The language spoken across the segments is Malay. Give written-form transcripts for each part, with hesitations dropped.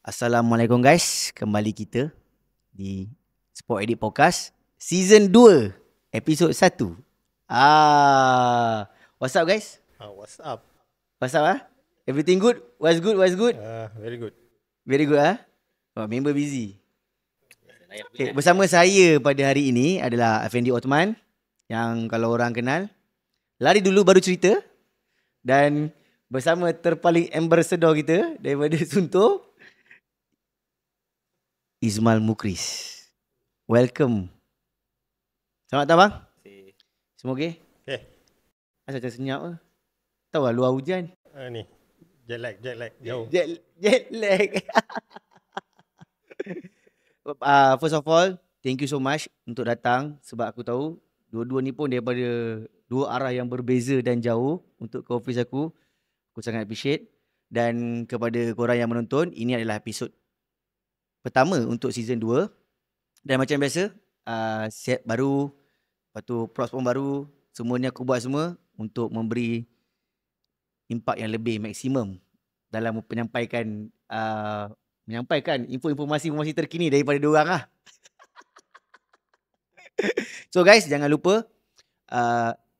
Assalamualaikum guys, kembali kita di Sport Edit Podcast Season 2, Episod 1. What's up guys? What's up? What's up Everything good? What's good? Very good. Very good member busy. Okay, bersama saya pada hari ini adalah Effendi Othman, yang kalau orang kenal, lari dulu baru cerita. Dan bersama terpaling ambassador kita daripada Sunto, Ismail Mukris. Welcome. Selamat datang bang. Semua okey? Okay. Asal macam senyap ke? Tahu lah luar hujan. Ni jet lag jauh. Jet lag. First of all, thank you so much untuk datang. Sebab aku tahu dua-dua ni pun daripada dua arah yang berbeza dan jauh untuk ke office aku. Aku sangat appreciate. Dan kepada korang yang menonton, ini adalah episod pertama untuk season 2. Dan macam biasa, set baru, lepas tu props pun baru. Semuanya aku buat semua untuk memberi impak yang lebih maksimum dalam menyampaikan informasi terkini daripada diorang lah. So guys, jangan lupa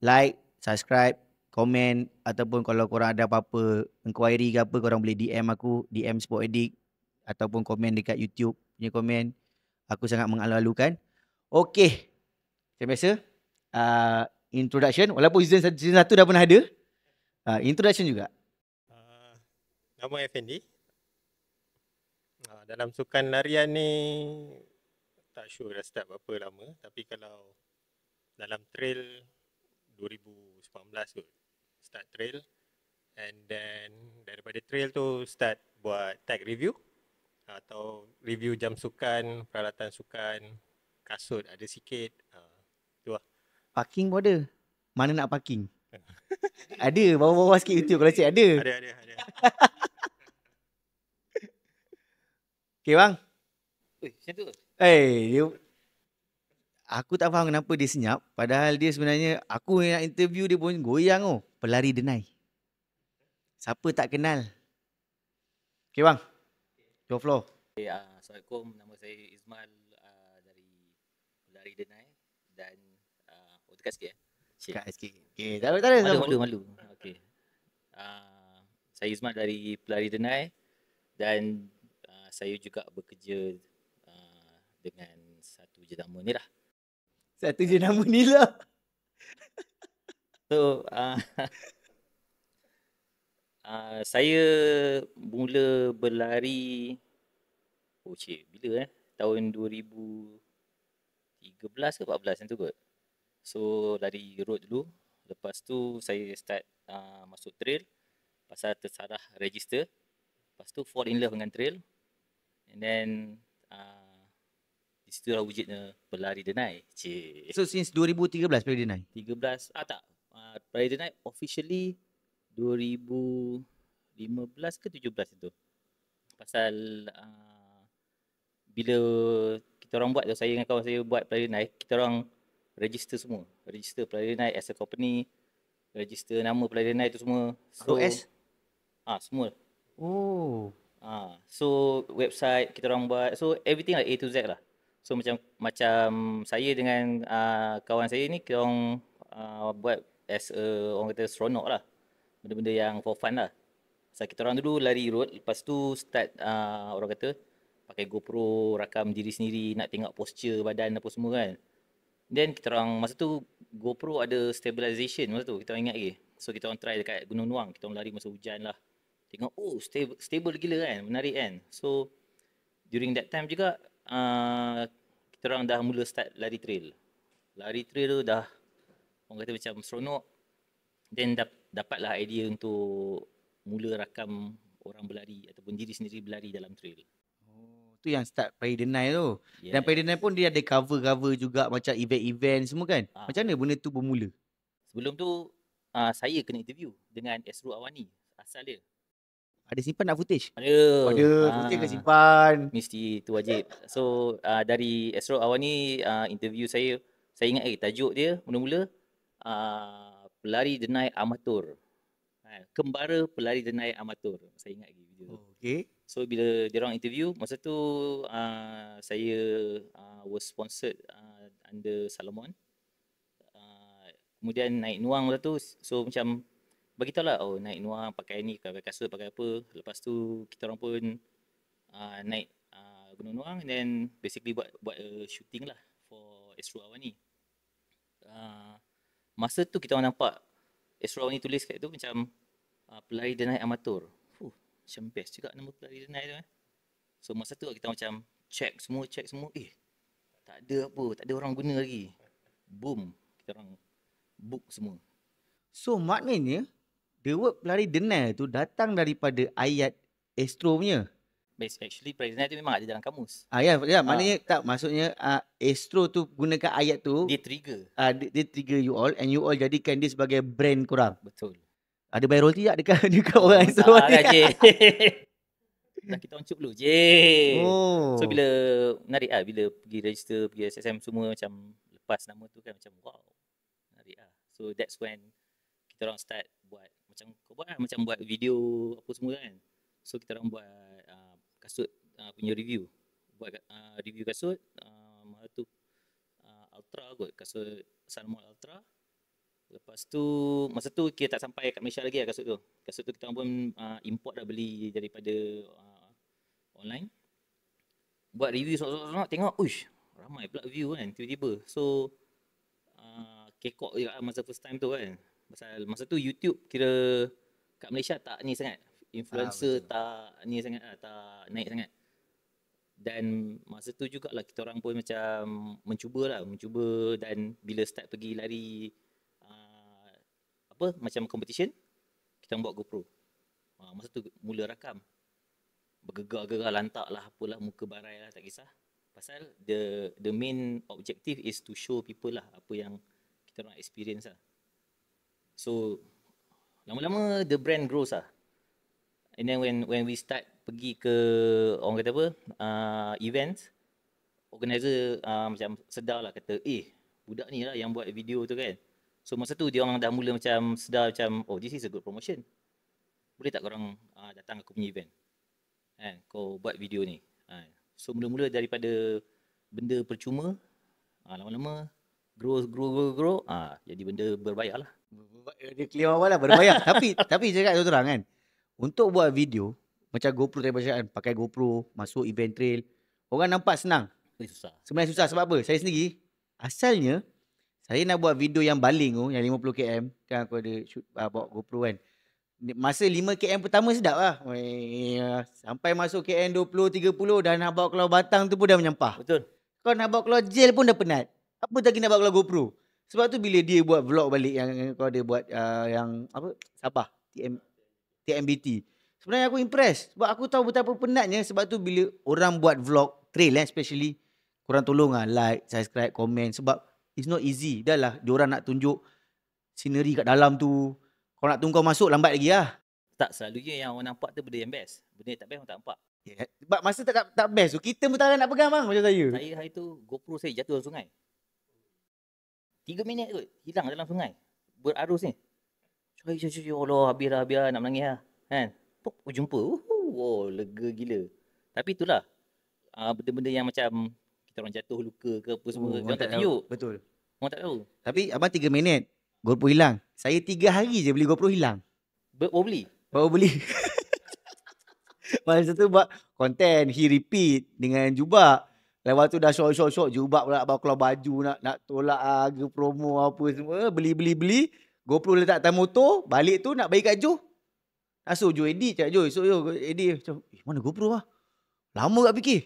like, subscribe, komen, ataupun kalau korang ada apa-apa inquiry ke apa, korang boleh DM aku, DM Sport Edit, ataupun komen dekat YouTube punya komen. Aku sangat mengalu-alukan. Okay, macam biasa, introduction. Walaupun season 1 dah pernah ada, introduction juga. Nama Effendi. Dalam sukan larian ni tak sure dah start berapa lama, tapi kalau dalam trail 2019 kot start trail, and then daripada trail tu start buat tag review atau review jam sukan, peralatan sukan, kasut ada sikit. Tu lah. Parking pun ada. Mana nak parking? Ada, bawah-bawah sikit YouTube kalau cik ada. Ada. Okay bang. Macam tu. Aku tak faham kenapa dia senyap. Padahal dia sebenarnya, aku yang nak interview dia pun goyang pelari denai. Siapa tak kenal? Okay bang, your floor. Assalamualaikum, nama saya Ismail dari Pelari Denai. Dan dekat sikit Dekat sikit. Okay, tak ada. Malu. Okay. Saya Ismail dari Pelari Denai. Dan saya juga bekerja dengan satu jenama ni lah. Satu jenama ni lah. So, saya mula berlari bila tahun 2013 ke 14 macam tu kot. So lari road dulu, lepas tu saya start masuk trail pasal tersalah register. Lepas tu fall in love dengan trail, and then di situ lah wujudnya Pelari Denai. So since 2013 Pelari Denai? 13 tak. Pelari Denai officially 2015 ke 17 itu. Pasal bila kita orang buat, saya dengan kawan saya buat Pelari Denai, kita orang register semua. Register Pelari Denai as a company, register nama Pelari Denai itu semua. So semua. So website kita orang buat. So everything like A to Z lah. So macam saya dengan kawan saya ni, kita orang buat as a, orang kata, seronok lah. Benda-benda yang for fun lah. So kita orang dulu lari road, lepas tu start orang kata pakai GoPro, rakam diri sendiri, nak tengok posture badan apa semua kan. Then kita orang, masa tu GoPro ada stabilization masa tu, kita orang ingat lagi. So kita orang try dekat Gunung Nuang, kita orang lari masa hujan lah. Tengok, stable gila kan, menarik kan. So during that time juga kita orang dah mula start lari trail. Lari trail tu dah, orang kata macam seronok. Then dapatlah idea untuk mula rakam orang berlari ataupun diri sendiri berlari dalam trail. Tu yang start Pelari Denai tu. Yeah. Dan Pelari Denai pun dia ada cover juga macam event-event semua kan. Macam mana benda tu bermula? Sebelum tu saya kena interview dengan Esro Awani, asal dia. Ada simpan nak footage? Ada. Footage ke simpan? Mesti, tu wajib. So dari Esro Awani interview saya ingat tajuk dia mula-mula Pelari Denai Amatur. Kembara pelari denial amatur. Saya ingat lagi video tu. Okay. So bila diorang interview, masa tu saya was sponsored under Salomon. Kemudian naik nuang masa tu, so macam beritahu lah, oh naik nuang pakai ni, pakai kasut, pakai apa. Lepas tu kita orang pun naik Gunung Nuang, and then basically buat a shooting lah for Astro Awani. Masa tu kita orang nampak Astro Awani tulis kat tu macam pelari denial amatur. Macam best juga nama pelari denial tu. So masa tu kita macam check semua. Tak ada apa, tak ada orang guna lagi. Boom, kita orang book semua. So maknanya the word pelari denial tu datang daripada ayat Astro punya. Actually pelari denial tu memang ada dalam kamus. Ya, maknanya tak, maksudnya Astro tu gunakan ayat tu, Dia trigger. dia trigger you all, and you all jadikan dia sebagai brand korang. Betul. Ada buy royalty tak dekat orang Astro? Tak kan, je. Dah kita on cuk dulu je. Oh. So bila menarik bila pergi register, pergi SSM semua, macam lepas nama tu kan macam wow. Menarik So that's when kita orang start buat macam kau buat macam buat video apa semua kan. So kita orang buat kasut punya review. Buat review kasut Ultra kot, kasut Salomon Ultra. Lepas tu masa tu kita tak sampai kat Malaysia lagi kasut tu. Kasut tu kita orang pun import dah, beli daripada online. Buat review sonok-sonok, tengok uish ramai pula view kan tiba-tiba. So kekok juga masa first time tu kan. Pasal masa tu YouTube kira kat Malaysia tak ni sangat. Influencer tak ni sangat tak naik sangat. Dan masa tu jugalah kita orang pun macam mencuba dan bila start pergi lari macam competition, kita buat GoPro. Masa tu mula rakam. Bergegar-gegar, lantak lah, apalah, muka barai lah, tak kisah. Pasal the main objective is to show people lah apa yang kita orang experience lah. So lama-lama the brand grows lah. And then when we start pergi ke orang kata apa events, organizer macam sedar lah, kata budak ni lah yang buat video tu kan. So masa tu dia orang dah mula macam sedar macam oh this is a good promotion. Boleh tak korang datang aku punya event? Kan, kau buat video ni. So mula-mula daripada benda percuma, lama-lama grow, jadi benda berbayar lah. Dia claim awal lah berbayar. tapi cakap terang kan, untuk buat video macam GoPro tadi cakap kan, pakai GoPro masuk event trail, orang nampak senang. Susah. Sebenarnya susah sebab apa? Saya sendiri asalnya saya nak buat video yang baling tu, yang 50 km kan, aku ada shoot bawa GoPro kan. Masa 5 km pertama sedap lah. Sampai masuk km 20, 30 dah nak bawa keluar batang tu pun dah menyampah. Betul. Kau nak bawa keluar gel pun dah penat. Apa lagi nak bawa keluar GoPro? Sebab tu bila dia buat vlog balik yang kau ada buat yang apa? Sabah, TMBT. Sebenarnya aku impress sebab aku tahu betapa penatnya. Sebab tu bila orang buat vlog trail especially, korang tolong like, subscribe, komen sebab it's not easy. Dah lah diorang nak tunjuk scenery kat dalam tu. Kau nak tunggu kau masuk lambat lagi lah. Tak selalunya yang orang nampak tu benda yang best. Benda yang tak best orang tak nampak. Yeah. Sebab masa tak best tu kita pun tak nak pegang bang macam saya. Saya hari tu GoPro saya jatuh dalam sungai. 3 minit kot hilang dalam sungai. Berarus ni. Cuy Allah habis nak menangis lah. Kan? Pop jumpa. Lega gila. Tapi itulah benda-benda yang macam kita orang jatuh luka ke apa semua. Orang tak tunjuk. Betul. Orang tak tahu. Tapi abang 3 minit GoPro hilang. Saya 3 hari je beli GoPro hilang. Baru beli. Masa tu buat konten he repeat dengan Jubak. Lepas tu dah short Jubak pula bawa keluar baju nak tolak harga promo apa semua. Beli. GoPro letak atas motor. Balik tu nak bagi kat Jo. Masuk Jo edit. Cakap Jo esok Jo edit. Macam mana GoPro lah? Lama kat fikir.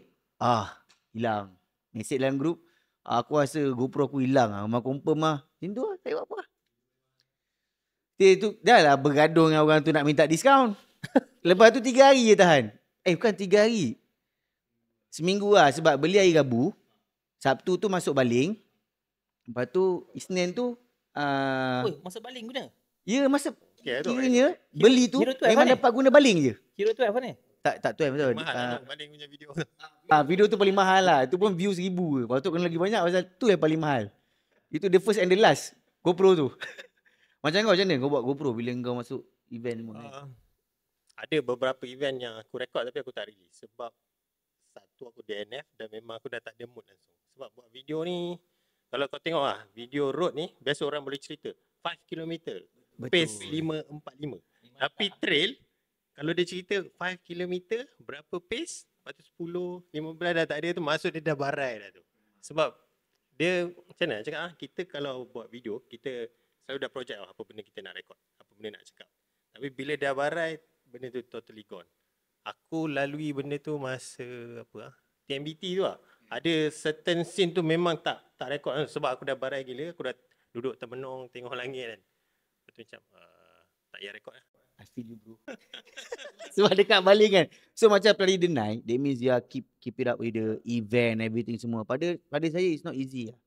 Hilang. Mesej dalam grup. Aku rasa GoPro aku hilang lah. Memang confirm lah. Macam tu lah. Tak buat apa lah. Tu dah lah bergaduh dengan orang tu nak minta diskaun. Lepas tu 3 hari je tahan. Bukan 3 hari. Seminggu lah sebab beli hari Rabu. Sabtu tu masuk baling. Lepas tu Isnin tu masa baling guna? ya masa Okay, kiranya beli tu memang dapat guna baling je. Hero 12 ni? Tak 12 betul. Mahal baling punya video. Video tu paling mahal lah. Itu pun view 1000 je. Lepas tu kena lagi banyak pasal tu yang paling mahal. Itu the first and the last GoPro tu. Macam mana kau buat GoPro bila kau masuk event semua kan? Ada beberapa event yang aku rekod tapi aku tak pergi. Sebab satu, aku DNF dan memang aku dah tak ada mood langsung. Sebab buat video ni, kalau kau tengok video road ni, biasa orang boleh cerita 5 km, pace 545. Tapi trail, kalau dia cerita 5 km, berapa pace, lepas tu 10, 15 dah tak ada tu, maksud dia dah barai dah tu. Sebab dia, macam mana nak cakap, kita kalau buat video, kita selalu dah project apa benda kita nak rekod, apa benda nak cakap. Tapi bila dah barai, benda tu totally gone. Aku lalui benda tu masa TMBT tu lah. Ada certain scene tu memang tak rekod sebab aku dah barai gila, aku dah duduk termenung tengok langit kan. Lepas tu macam tak payah rekod lah. I feel you bro. Sebab dekat balik kan. So macam pelari the night, that means you keep it up with the event, everything semua. Pada saya it's not easy lah.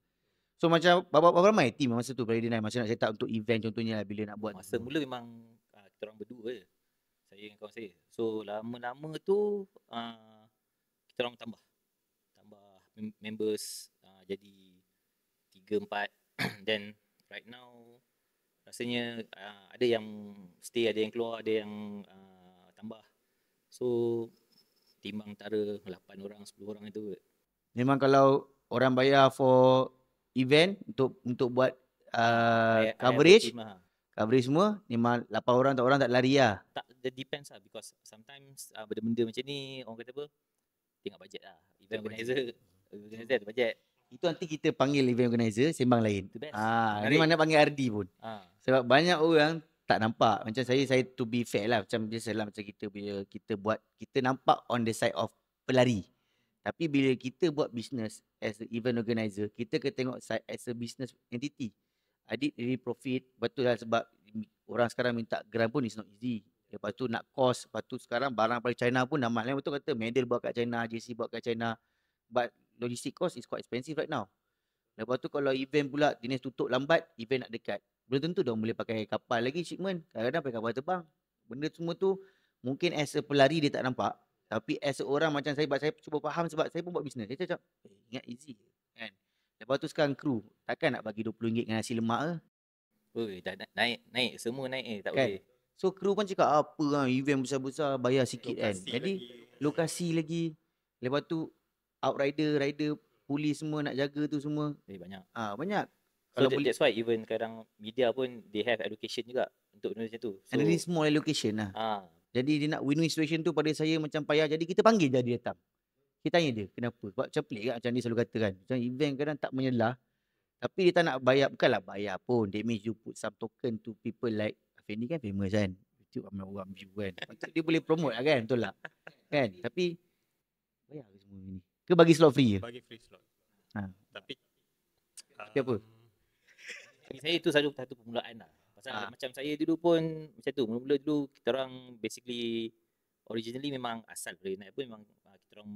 So macam berapa ramai team masa tu pelari the night, masa nak set up untuk event contohnya lah, bila nak buat. Masa mula memang kita orang berdua je. Saya dengan kawan saya. So lama-lama tu kita orang tambah members jadi 3-4. Then right now rasanya ada yang stay, ada yang keluar, ada yang tambah. So timbang antara 8 orang 10 orang itu. Memang kalau orang bayar for event untuk buat coverage semua, memang 8 orang tak orang tak lari lah. Tak, it depends lah, because sometimes benda-benda macam ni orang kata apa, tengok bajet lah. Event organizer ada bajet. Itu nanti kita panggil event organizer sembang lain. Ni mana panggil RD pun. Sebab banyak orang tak nampak. Macam saya to be fair lah, macam biasalah macam kita bila kita buat, kita nampak on the side of pelari. Tapi bila kita buat business as an event organizer, kita kena tengok side as a business entity. Adik really profit, betul lah, sebab orang sekarang minta grant pun is not easy. Lepas tu nak cost, lepas tu sekarang barang dari China pun dah mahal. Betul kata medal buat kat China, JC buat kat China. But logistic cost is quite expensive right now. Lepas tu kalau event pula jenis tutup lambat, event nak dekat, belum tentu dah boleh pakai kapal lagi shipment. Kadang-kadang pakai kapal terbang. Benda semua tu mungkin as a pelari dia tak nampak. Tapi as a orang macam saya cuba faham sebab saya pun buat bisnes. Saya cakap, ingat easy kan. Lepas tu sekarang kru, takkan nak bagi RM20 dengan nasi lemak ke? Oi, dah naik semua naik tak kan? boleh. So kru pun cakap apa lah, event besar-besar bayar sikit lokasi kan. Jadi lokasi lagi. Lepas tu outrider, rider, polis semua nak jaga tu semua. Banyak. Banyak. So that's why even kadang media pun they have education juga untuk benda macam tu. So, and ini small allocation lah. Jadi dia nak win-win situation tu pada saya macam payah. Jadi kita panggil je dia datang. Kita tanya dia kenapa. Sebab macam pelik kan, macam dia selalu kata kan. Macam event kadang tak menyelah. Tapi dia tak nak bayar. Bukanlah bayar pun. That means you put some token to people like Fendi kan famous kan. YouTube ramai orang view kan. Dia boleh promote lah kan. Betul lah. Kan. Tapi bayar ke semua ni? Ke bagi slot free je? Bagi free slot. Tapi apa? Bagi saya itu satu permulaan lah. Pasal macam saya dulu pun macam tu. Mula-mula dulu kita orang basically originally memang asal dari night pun memang kita orang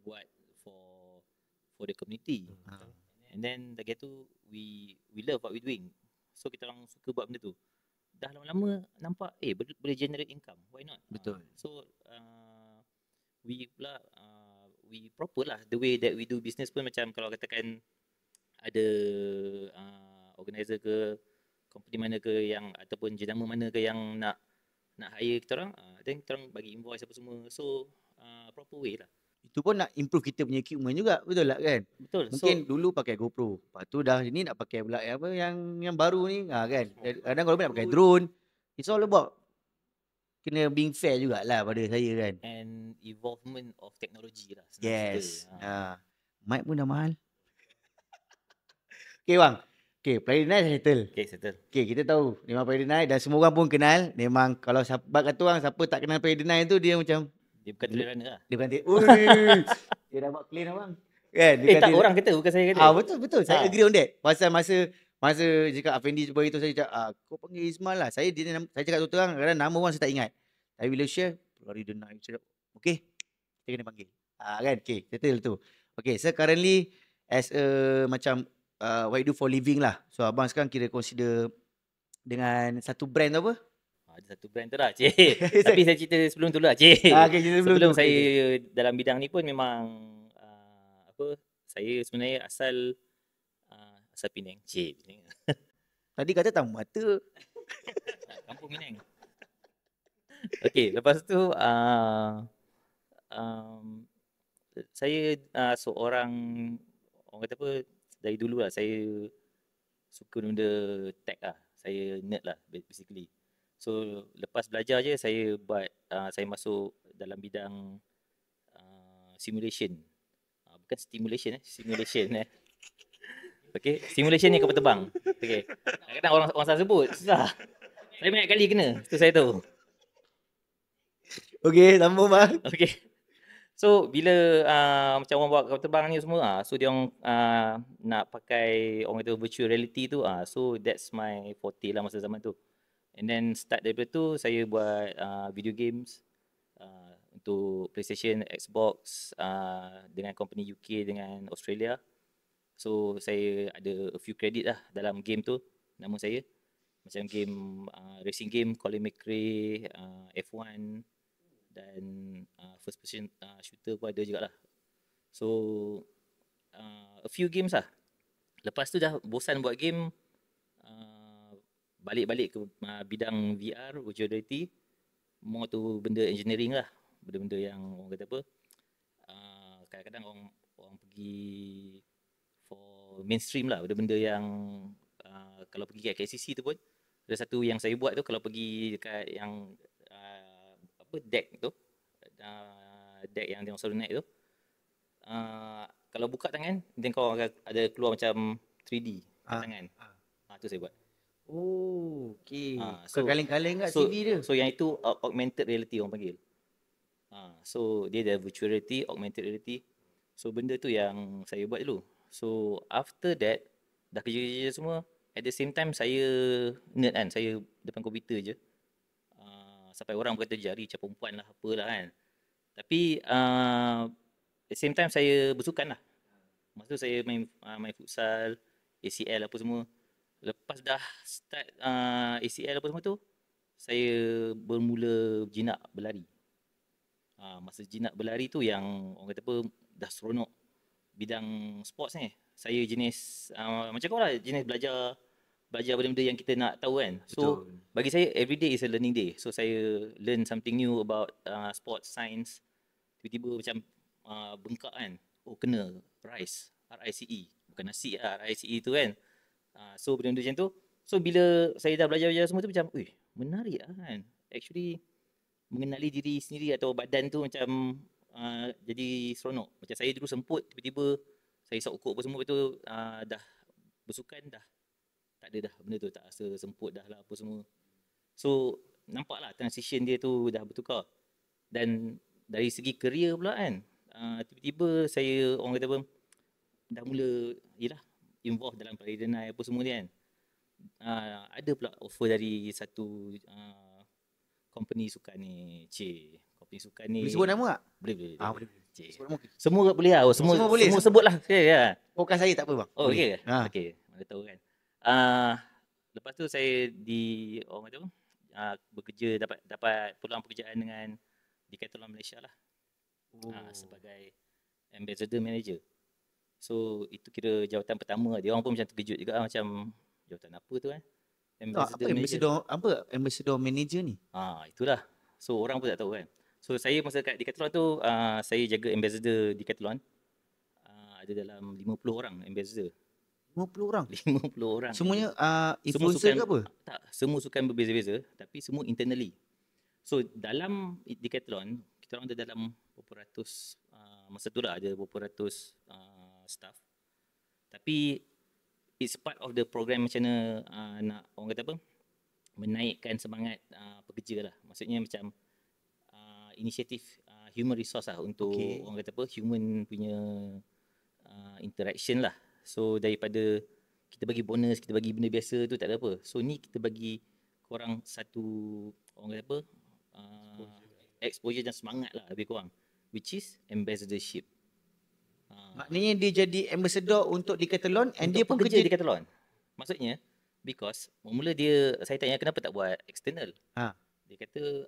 buat for the community. And then lagi tu we love what we doing. So kita orang suka buat benda tu. Dah lama-lama nampak boleh generate income. Why not? Betul. So we pula we proper lah the way that we do business pun. Macam kalau katakan ada organizer ke company mana ke yang ataupun jenama mana ke yang nak hire kita orang, then kita orang bagi invoice apa semua. So proper way lah. Itu pun nak improve kita punya equipment juga, betul tak kan? Betul. Mungkin dulu pakai GoPro, lepas tu dah ni nak pakai pula yang baru ni kan. Kadang kalau nak pakai drone. It's all about kena being fair jugalah pada saya kan. And involvement of technology lah. Yes. Mic pun dah mahal. Okay bang. Okay, Friday night settle. Okay, settle. Okay, kita tahu memang Friday night dan semua orang pun kenal. Memang kalau sahabat kata orang, siapa tak kenal Friday night tu dia macam dia bukan trail runner lah. Dia bukan dia dah buat clean abang. Kan? Tak orang kata, bukan saya kata. Betul. Saya agree on that. Pasal masa cakap Afendi cuba itu, saya cakap kau panggil Ismail lah. Saya cakap tu terang, kadang nama orang saya tak ingat. Tapi bila share, Friday the night cakap, okay, kita kena panggil. Kan? Okay, settle tu. Okay, so currently as a macam what you do for living lah. So abang sekarang kira consider dengan satu brand apa? Ada satu brand tu lah, cik. Tapi saya cerita sebelum tu lah, cik. Okay, sebelum saya dalam bidang ni pun memang saya sebenarnya asal Penang, cik. Tadi kata tamu mata. Kampung Penang. Okey, lepas tu um, saya seorang, orang kata apa, dari dulu lah saya suka benda tech lah. Saya nerd lah basically. So lepas belajar je saya buat saya masuk dalam bidang simulation. Bukan stimulation simulation Okay, simulation ni kapal terbang. Okay. Kadang-kadang orang salah sebut, susah. Saya banyak kali kena, tu saya tahu. Okey, sambung bang. Okay. So bila macam orang bawa kapal terbang ni semua so dia orang nak pakai orang kata virtual reality tu so that's my forte lah masa zaman tu. And then start daripada tu saya buat video games untuk PlayStation, Xbox dengan company UK dengan Australia. So saya ada a few credit lah dalam game tu, nama saya. Macam game racing game, Colin McRae, F1 dan first person shooter pun ada jugalah. So a few games lah. Lepas tu dah bosan buat game, balik-balik ke bidang VR, virtual reality. More tu benda engineering lah. Benda-benda yang orang kata apa, kadang-kadang orang pergi for mainstream lah. Benda-benda yang kalau pergi kat KCC tu pun ada satu yang saya buat tu, kalau pergi dekat yang apa deck tu, deck yang tengok selalu naik tu, kalau buka tangan then kau ada keluar macam 3D kat tangan. Tu saya buat. Oh, okey. So Kaleng-kaleng kat CV dia. So yang itu augmented reality orang panggil. So dia ada virtual reality, augmented reality. So benda tu yang saya buat dulu. So after that dah kerja-kerja semua, at the same time saya nerd kan, saya depan komputer je. Sampai orang berkata jari macam perempuan lah apalah kan. Tapi at the same time saya bersukan lah. Masa tu saya main futsal, ACL apa semua. Lepas dah start ACL apa semua tu, saya bermula jinak berlari. Masa jinak berlari tu yang orang kata apa, dah seronok bidang sports ni. Saya jenis macam kau lah, jenis belajar benda-benda yang kita nak tahu kan. So Betul. bagi saya every day is a learning day. So saya learn something new about sports science. Tiba-tiba macam bengkak kan. Oh kena RICE, RICE. Bukan nasi lah, RICE tu kan. So benda-benda macam tu. So bila saya dah belajar semua tu macam, menarik lah kan. Actually mengenali diri sendiri atau badan tu macam jadi seronok. Macam saya dulu semput, tiba-tiba saya isap ukur apa semua, lepas tu dah bersukan dah tak ada dah benda tu, tak rasa semput dah lah apa semua. So nampak lah transition dia tu dah bertukar. Dan dari segi kerja pula kan, tiba-tiba saya orang kata apa, dah mula yelah involve dalam Paridanai apa semua ni kan. Ada pula offer dari satu company sukan ni, company sukan ni. Boleh sebut nama tak? Boleh. Boleh. Sebut nama. Semua boleh lah. Semua boleh. Semua sebut lah. Ya. Bukan saya tak apa bang. Oh, Boleh. okey. Okey, mana tahu kan. Lepas tu saya orang kata bekerja, dapat peluang pekerjaan dengan Decathlon Malaysia lah. Sebagai ambassador manager. So itu kira jawatan pertama. Dia orang pun macam terkejut juga macam jawatan apa tu kan. Ambassador manager ni? Itulah. So orang pun tak tahu kan. So saya masa kat Decathlon tu saya jaga ambassador Decathlon. Ada dalam 50 orang ambassador. 50 orang? 50 orang. Semuanya influencer ke apa? Tak, semua sukan berbeza-beza tapi semua internally. So dalam Decathlon kita orang ada dalam beberapa ratus, masa tu lah ada beberapa ratus staff. Tapi it's part of the program macam mana nak orang kata apa, menaikkan semangat pekerja lah. Maksudnya macam inisiatif human resource lah untuk orang kata apa, human punya interaction lah. So daripada kita bagi bonus, kita bagi benda biasa tu tak ada apa. So ni kita bagi korang satu orang kata apa, exposure dan semangat lah lebih kurang, which is ambassadorship. Maknanya dia jadi ambassador untuk Decathlon and untuk dia pun kerja kerja Decathlon. Maksudnya because mula saya tanya kenapa tak buat external. Dia kata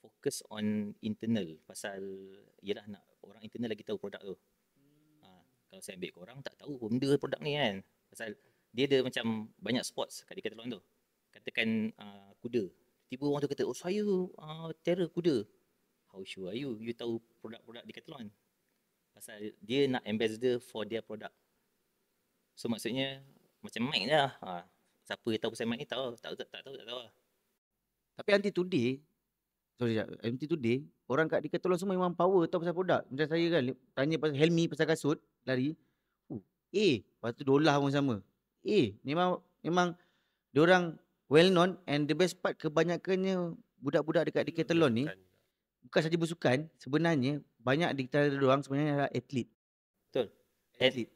fokus on internal pasal yelah nak orang internal lagi tahu produk tu. Kalau saya ambil korang tak tahu benda produk ni kan. Pasal dia ada macam banyak sports kat Decathlon tu. katakan kuda. Tiba orang tu kata, oh saya terror kuda. How sure are you? You tahu produk-produk Decathlon. Pasal dia nak ambassador for their product. So maksudnya macam Mike lah. Siapa yang tahu pasal Mike ni tahu. Tak tahu lah. Tapi until today, orang kat Decathlon semua memang power tahu pasal produk. Macam saya kan, tanya pasal Helmi pasal kasut, lari. Lepas tu Dolah pun sama. Memang diorang well known, and the best part kebanyakannya budak-budak dekat Decathlon ni bukan saja bersukan, sebenarnya banyak di antara diorang sebenarnya adalah atlet. Betul.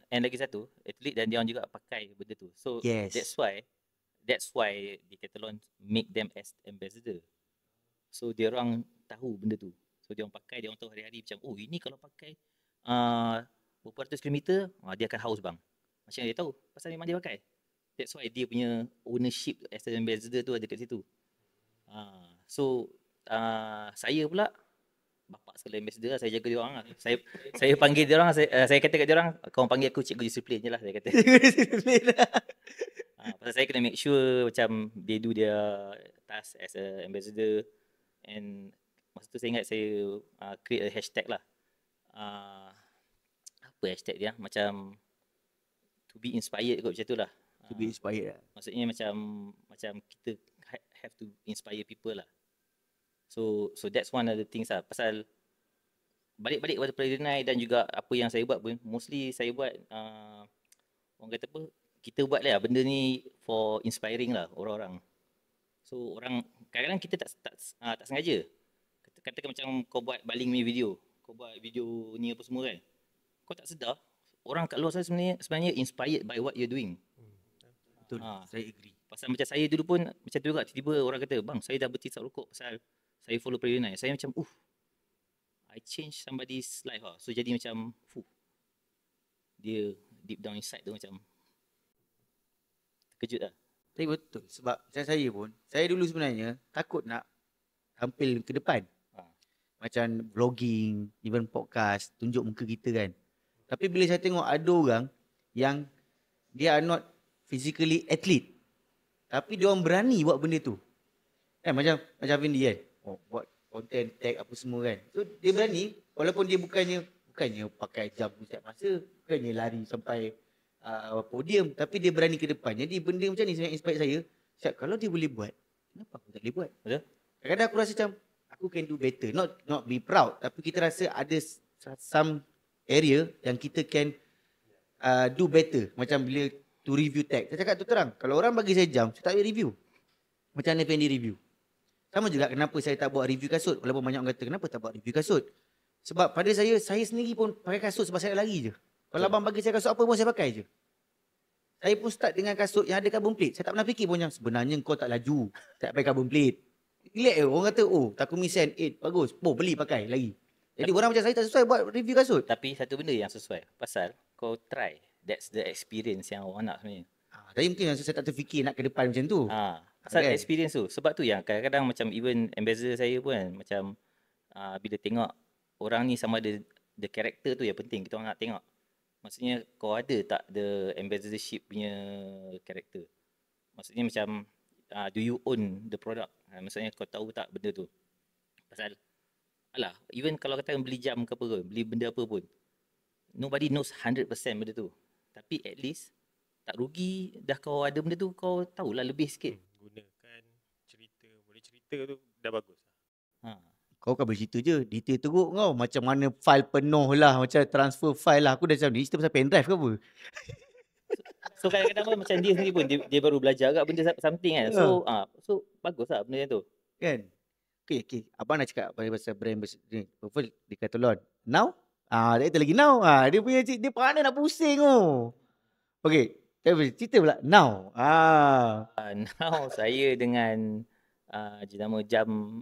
And lagi satu, atlet, dan diorang juga pakai benda tu. So Yes. that's why Decathlon make them as ambassador. So diorang tahu benda tu. So diorang pakai, diorang tahu hari-hari macam, oh ini kalau pakai berapa ratus kilometer, dia akan haus bang. Macam dia tahu, pasal memang dia pakai. That's why dia punya ownership as an ambassador tu ada kat situ. So saya pula bapak sekali ambassador lah, saya jaga diorang lah. Saya panggil diorang, saya kata kat diorang, kau panggil aku cikgu disiplin je lah, saya kata. Pasal saya kena make sure macam they do their task as a ambassador. And masa tu saya ingat saya create a hashtag lah. Apa hashtag dia? Macam to be inspired kot, macam tu lah. To be inspired lah. Maksudnya macam kita have to inspire people lah. So that's one of the things lah. Pasal balik pada Pradinai dan juga apa yang saya buat pun, mostly saya buat orang kata apa, kita buat lah benda ni for inspiring lah orang-orang. So orang kadang-kadang kita tak sengaja. Katakan macam kau buat baling punya video, kau buat video ni apa semua kan, kau tak sedar orang kat luar sana sebenarnya inspired by what you're doing. Betul. Saya agree. Pasal macam saya dulu pun macam tu juga, tiba-tiba orang kata, bang saya dah berhenti tak rokok pasal saya follow Pradinai. Saya macam I change somebody's life lah. So jadi macam dia deep down inside tu macam terkejut lah. Tapi betul, sebab macam saya pun, saya dulu sebenarnya takut nak tampil ke depan. Macam vlogging, even podcast, tunjuk muka kita kan. Tapi bila saya tengok ada orang yang dia are not physically athlete, tapi dia orang berani buat benda tu. Kan macam Vindi kan. Buat content, tag apa semua kan. So dia berani, walaupun dia bukannya pakai jam setiap masa, bukannya lari sampai podium, tapi dia berani ke depan. Jadi benda macam ni sangat inspire saya. Kalau dia boleh buat, kenapa aku tak boleh buat? Betul? Kadang-kadang aku rasa macam aku can do better. Not be proud, tapi kita rasa ada some area yang kita can do better. Macam bila to review tag. Saya cakap tu terang, kalau orang bagi saya jam, saya tak boleh review. Macam mana Fendi review. Sama juga kenapa saya tak buat review kasut. Walaupun banyak orang kata, kenapa tak buat review kasut? Sebab pada saya sendiri pun pakai kasut sebab saya lari je. Kalau abang bagi saya kasut apa pun saya pakai je. Saya pun start dengan kasut yang ada carbon plate. Saya tak pernah fikir pun yang sebenarnya kau tak laju, tak pakai carbon plate. Relax je. Orang kata, Takumi Sen 8, bagus. Beli pakai lagi. Jadi orang macam saya tak sesuai buat review kasut. Tapi satu benda yang sesuai, pasal kau try. That's the experience yang orang nak sebenarnya. Tapi mungkin saya tak terfikir nak ke depan macam tu. Pasal Okay. experience tu. Sebab tu yang kadang-kadang macam even ambassador saya pun kan, macam bila tengok orang ni sama ada the character tu yang penting kita orang nak tengok. Maksudnya kau ada tak the ambassadorship punya character. Maksudnya macam do you own the product? Maksudnya kau tahu tak benda tu. Pasal even kalau kata beli jam ke apa ke, beli benda apa pun, nobody knows 100% benda tu. Tapi at least tak rugi dah kau ada benda tu, kau tahulah lebih sikit. Gunakan boleh cerita tu dah bagus. Kau kan boleh cerita je, detail teruk kau. Macam mana file penuh lah, macam transfer file lah. Aku dah macam ni, cerita pasal pendrive ke apa? So kadang-kadang pun macam dia sendiri pun dia baru belajar agak benda something kan. So bagus lah benda tu. Kan? Okay. Abang nak cakap pasal brand ni. Apa Decathlon. Now? Dia kata lagi now. Dia punya dia pandai nak pusing tu. Okay. Cerita pula. Now. Now saya dengan jenama jam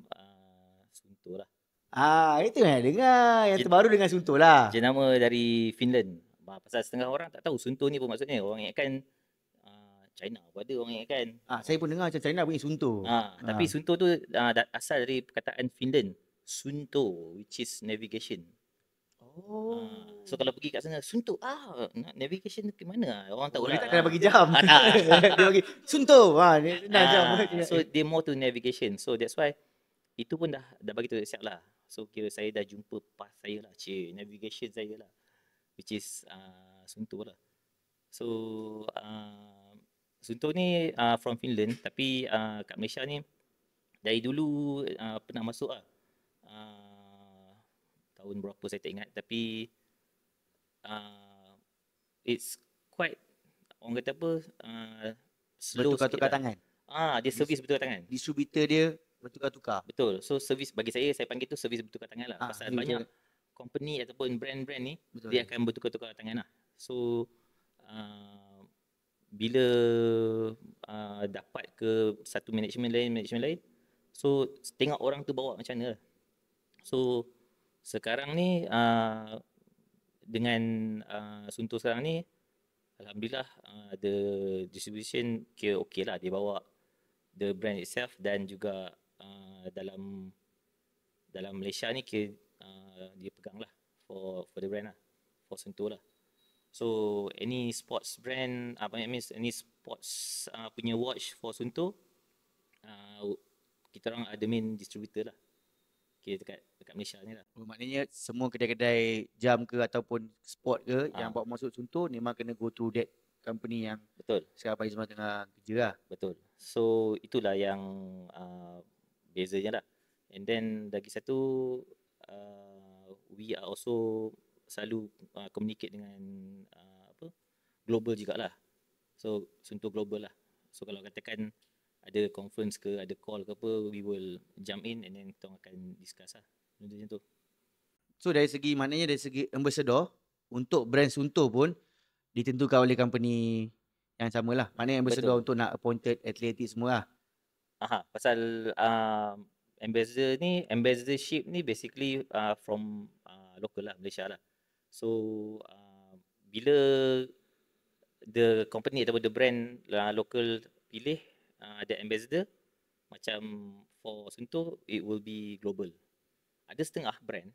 Sunto lah. Itu yang dengar. Yang terbaru dengan Sunto lah. Jenama dari Finland. Pasal setengah orang tak tahu Sunto ni apa maksudnya. Orang ingatkan China pun ada orang ingatkan. Saya pun dengar macam China bunyi Sunto. Tapi Sunto tu asal dari perkataan Finland. Sunto, which is navigation. So kalau pergi kat sana, suntuk nak navigation ke mana? Orang tahu Dia lah. tak ada bagi jam. tak. Dia bagi suntuk. Ni senang jam. So they more to navigation. So that's why itu pun dah bagi tu siap lah. So kira saya dah jumpa path saya lah, navigation saya lah, which is Sunto lah. So Sunto ni from Finland, tapi kat Malaysia ni dari dulu pernah masuk lah. Tahun berapa saya tak ingat, tapi it's quite, orang kata apa, slow sikit Bertukar-tukar lah. tangan. Dia servis bertukar tangan. Distributor dia bertukar-tukar. Betul. So servis bagi saya panggil tu servis bertukar tangan lah. Pasal banyak company ataupun brand-brand ni, Betul. dia akan bertukar-tukar tangan lah. So bila dapat ke satu management lain, so tengok orang tu bawa macam mana lah. So sekarang ni dengan Sunto sekarang ni, alhamdulillah the distribution kira okay lah, dia bawa the brand itself, dan juga dalam Malaysia ni kira dia pegang lah for the brand lah, for Sunto lah. So any sports brand, any sports punya watch for Sunto, kita orang ada main distributor lah, kira dekat Malaysia ni lah. Maknanya semua kedai-kedai jam ke ataupun sport ke yang bawa masuk Sunto memang kena go through that company yang Betul. sekarang Pak Izman tengah kerja lah. Betul. So itulah yang bezanya lah. And then lagi satu, we are also selalu communicate dengan global jugalah. So Sunto global lah. So kalau katakan ada conference ke, ada call ke apa, we will jump in and then kita akan discuss lah. Benda macam tu. So dari segi ambassador untuk brand Sunto pun ditentukan oleh company yang sama lah. Maknanya ambassador Betul. untuk nak appointed atletik semua lah. Pasal ambassadorship ni basically from local lah, Malaysia lah. So bila the company ataupun the brand local pilih ada ambassador, macam for Sunto it will be global. Ada setengah brand,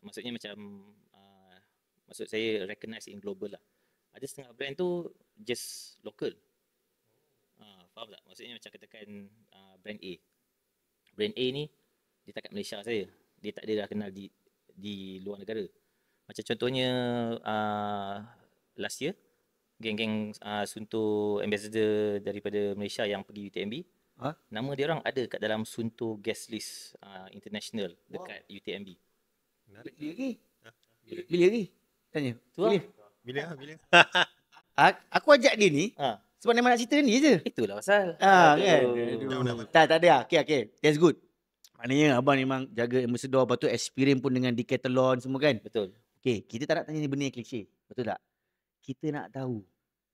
maksudnya macam maksud saya recognize in global lah. Ada setengah brand tu just local. Faham tak? Maksudnya macam katakan brand A. Brand A ni dia tak kat Malaysia saja. Dia tak ada dah kenal di luar negara. Macam contohnya last year geng-geng Sunto ambassador daripada Malaysia yang pergi UTMB, nama dia orang ada kat dalam Sunto guest list international dekat UTMB. Menarik. Bila lagi? Tanya. Tu lah. Bila? Aku ajak dia ni sebab memang nak cerita ni je. Itulah pasal. Kan? Aduh. Tak ada. Okay. That's good. Maknanya abang memang jaga ambassador, lepas tu experience pun dengan Decathlon semua kan. Betul. Okay, kita tak nak tanya ni benda yang klise. Betul tak? Kita nak tahu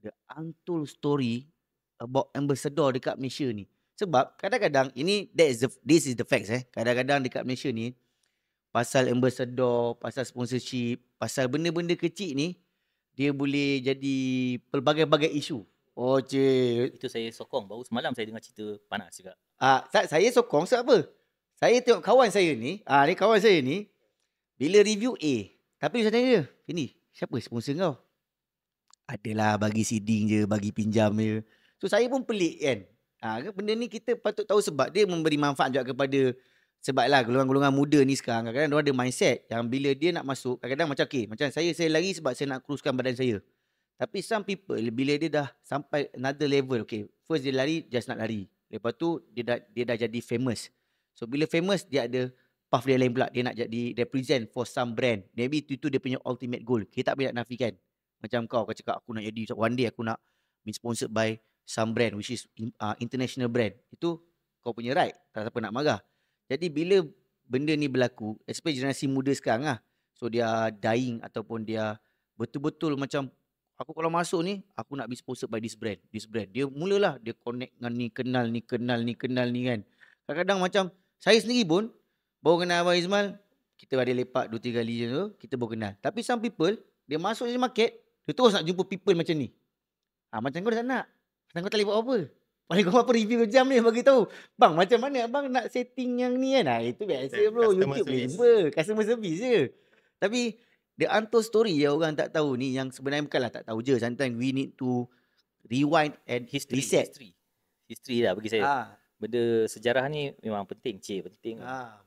the untold story about ambassador dekat Malaysia ni. Sebab kadang-kadang this is the facts Kadang-kadang dekat Malaysia ni pasal ambassador, pasal sponsorship, pasal benda-benda kecil ni dia boleh jadi pelbagai-bagai isu. Oh cik. Itu saya sokong. Baru semalam saya dengar cerita panas juga. Saya sokong sebab apa? Saya tengok kawan saya ni, ni kawan saya ni bila review A, tapi saya tanya dia, "Ini siapa sponsor kau?" Adalah bagi seeding je, bagi pinjam je. So saya pun pelik kan. Benda ni kita patut tahu sebab dia memberi manfaat juga kepada, sebablah golongan-golongan muda ni sekarang kadang-kadang dia ada mindset yang bila dia nak masuk, kadang-kadang macam saya lari sebab saya nak kuruskan badan saya. Tapi some people bila dia dah sampai another level, first dia lari just nak lari. Lepas tu dia dah jadi famous. So bila famous dia ada path dia lain pula, dia nak jadi represent for some brand. Maybe itu dia punya ultimate goal. Kita tak boleh nak nafikan. Macam kau cakap aku nak jadi one day aku nak be sponsored by some brand which is international brand. Itu kau punya right. Tak siapa nak marah. Jadi bila benda ni berlaku, especially generasi muda sekarang lah. So dia dying ataupun dia betul-betul macam aku kalau masuk ni aku nak be sponsored by this brand. Dia mulalah dia connect dengan ni, kenal ni kan. Kadang-kadang macam saya sendiri pun baru kenal Abang Izmal, kita ada lepak 2-3 kali je tu, kita baru kenal. Tapi some people dia masuk je market, dia terus nak jumpa people macam ni. Macam kau dah tak nak. Macam kau tak boleh buat apa. Paling kau apa review jam ni bagi tahu. Bang macam mana abang nak setting yang ni kan. Itu biasa bro. Customer YouTube boleh service. jumpa. Customer service je. Tapi The untold story yang orang tak tahu ni, yang sebenarnya bukanlah tak tahu je. Sometimes we need to rewind and reset. History lah bagi saya. Ah, Benda sejarah ni memang penting, penting.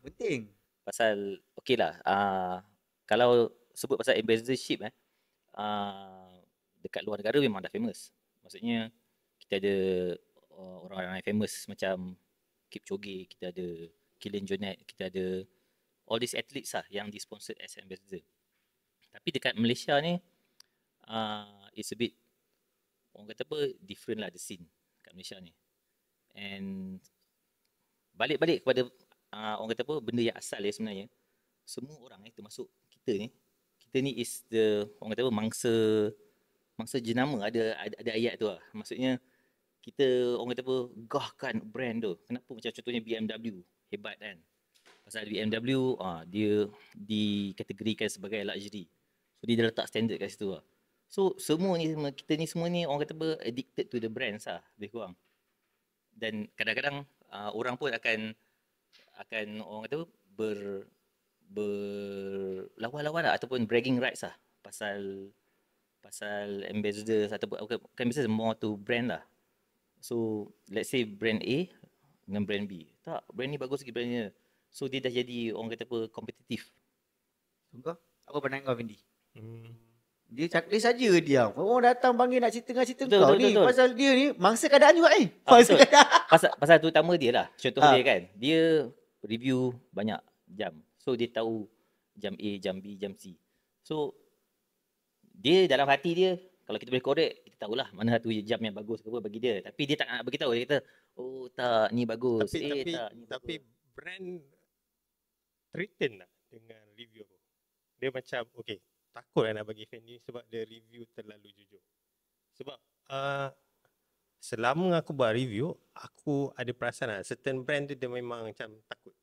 penting. Pasal okey lah, kalau sebut pasal ambassadorship dekat luar negara memang dah famous. Maksudnya kita ada orang-orang yang famous macam Kipchoge, kita ada Kylian Jornet, kita ada all these athletes lah yang di-sponsored as ambassador. Tapi dekat Malaysia ni it's a bit, orang kata apa, different lah the scene kat Malaysia ni. And balik kepada orang kata apa, benda yang asal dia sebenarnya, semua orang termasuk kita ni is the, orang kata apa, mangsa jenama. Ada ayat tu lah. Maksudnya kita, orang kata apa, gahkan brand tu. Kenapa macam contohnya BMW hebat kan? Pasal BMW dia dikategorikan sebagai luxury. So dia dah letak standard kat situ lah. So semua ni, kita ni semua ni orang kata apa, addicted to the brands lah lebih kurang. Dan kadang-kadang orang pun akan orang kata apa, berlawan-lawan lah, ataupun bragging rights lah pasal ambassadors ataupun bukan ambassadors, more to brand lah. So let's say brand A dengan brand B, tak, brand ni bagus lagi brand ni. So dia dah jadi orang kata apa, kompetitif. Kau apa pandangan kau, Fendi? Dia saja diam. Orang datang panggil nak cerita kau ni. Betul. Pasal dia ni mangsa keadaan juga ni. Pasal terutama dia lah. Contoh dia kan, dia review banyak jam. So dia tahu jam A, jam B, jam C. So dia dalam hati dia, kalau kita boleh korek, kita tahulah mana satu jam yang bagus ke apa bagi dia. Tapi dia tak nak bagi tahu. Dia kata, oh tak, ni bagus. Tapi brand threaten lah dengan review aku. Dia macam, okay, takut lah nak bagi Fendi sebab dia review terlalu jujur. Sebab selama aku buat review, aku ada perasan lah, certain brand tu dia memang macam takut.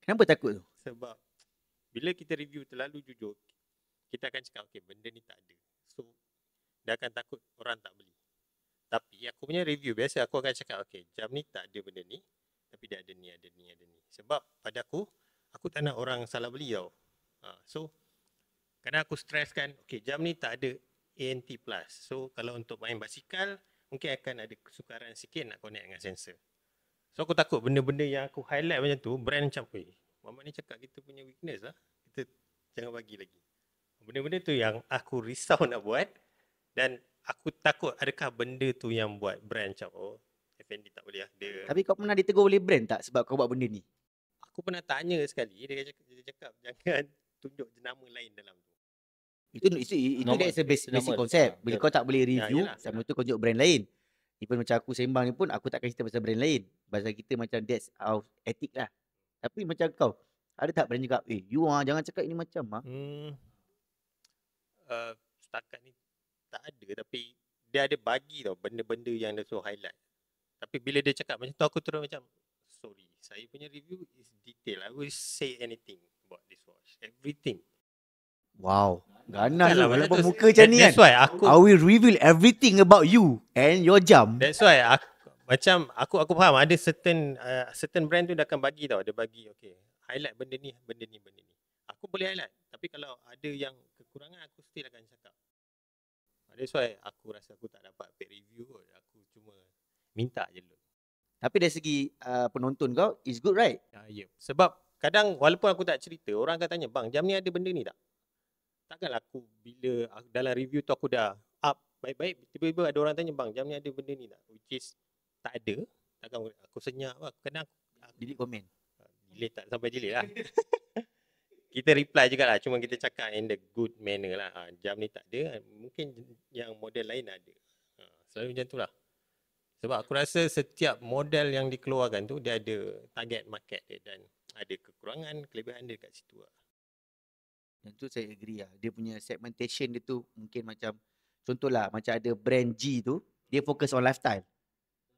Kenapa takut tu? Sebab bila kita review terlalu jujur, kita akan cakap, okay, benda ni tak ada. So, dia akan takut orang tak beli. Tapi aku punya review biasa, aku akan cakap, okay, jam ni tak ada benda ni, tapi dia ada ni, ada ni, ada ni. Sebab pada aku tak nak orang salah beli tau. So, kadang aku stresskan, okay, jam ni tak ada ANT+. So, kalau untuk main basikal, mungkin akan ada kesukaran sikit nak connect dengan sensor. So, aku takut benda-benda yang aku highlight macam tu, brand macam, Muhammad ni cakap kita punya weakness lah. Kita jangan bagi lagi. Benda-benda tu yang aku risau nak buat. Dan aku takut adakah benda tu yang buat brand macam, FND tak boleh lah. Tapi kau pernah ditegur oleh brand tak sebab kau buat benda ni? Aku pernah tanya sekali, dia cakap jangan tunjuk jenama lain dalam tu. Itu that's a basic konsep. Bila kau tak boleh review, sama tu kau tunjuk brand lain. Even macam aku sembang ni pun, aku takkan cerita pasal brand lain. Pasal kita macam that's our ethic lah. Tapi macam kau, ada tak brand cakap, you jangan cakap ini macam Setakat ni tak ada, tapi dia ada bagi tau benda-benda yang dia suruh highlight. Tapi bila dia cakap macam tu, aku terus macam, sorry, saya punya review is detail. I will say anything about this watch. Everything. Wow, ganas lah, walaupun muka macam ni kan. That's why I will reveal everything about you and your jam. That's why aku faham ada certain brand tu dia akan bagi tau. Dia bagi, okay, highlight benda ni. Aku boleh highlight. Tapi kalau ada yang kekurangan, aku still akan cakap. That's why aku rasa aku tak dapat paid review kot. Aku cuma minta je dulu. Tapi dari segi penonton kau, is good right? Ya. Sebab kadang walaupun aku tak cerita, orang akan tanya, bang, jam ni ada benda ni tak? Takkanlah aku bila dalam review tu aku dah up baik-baik, tiba-tiba ada orang tanya, bang, jam ni ada benda ni tak? Which is tak ada. Takkan aku senyap lah. Kadang aku delete komen. Delete tak sampai delete lah. Kita reply juga lah. Cuma kita cakap in the good manner lah. Jam ni tak ada. Mungkin yang model lain ada. Selalu macam tu lah. Sebab aku rasa setiap model yang dikeluarkan tu, dia ada target market dia. Dan ada kekurangan, kelebihan dia kat situ lah. Yang tu saya agree lah. Dia punya segmentation dia tu mungkin macam, contohlah macam ada brand G tu, dia fokus on lifestyle.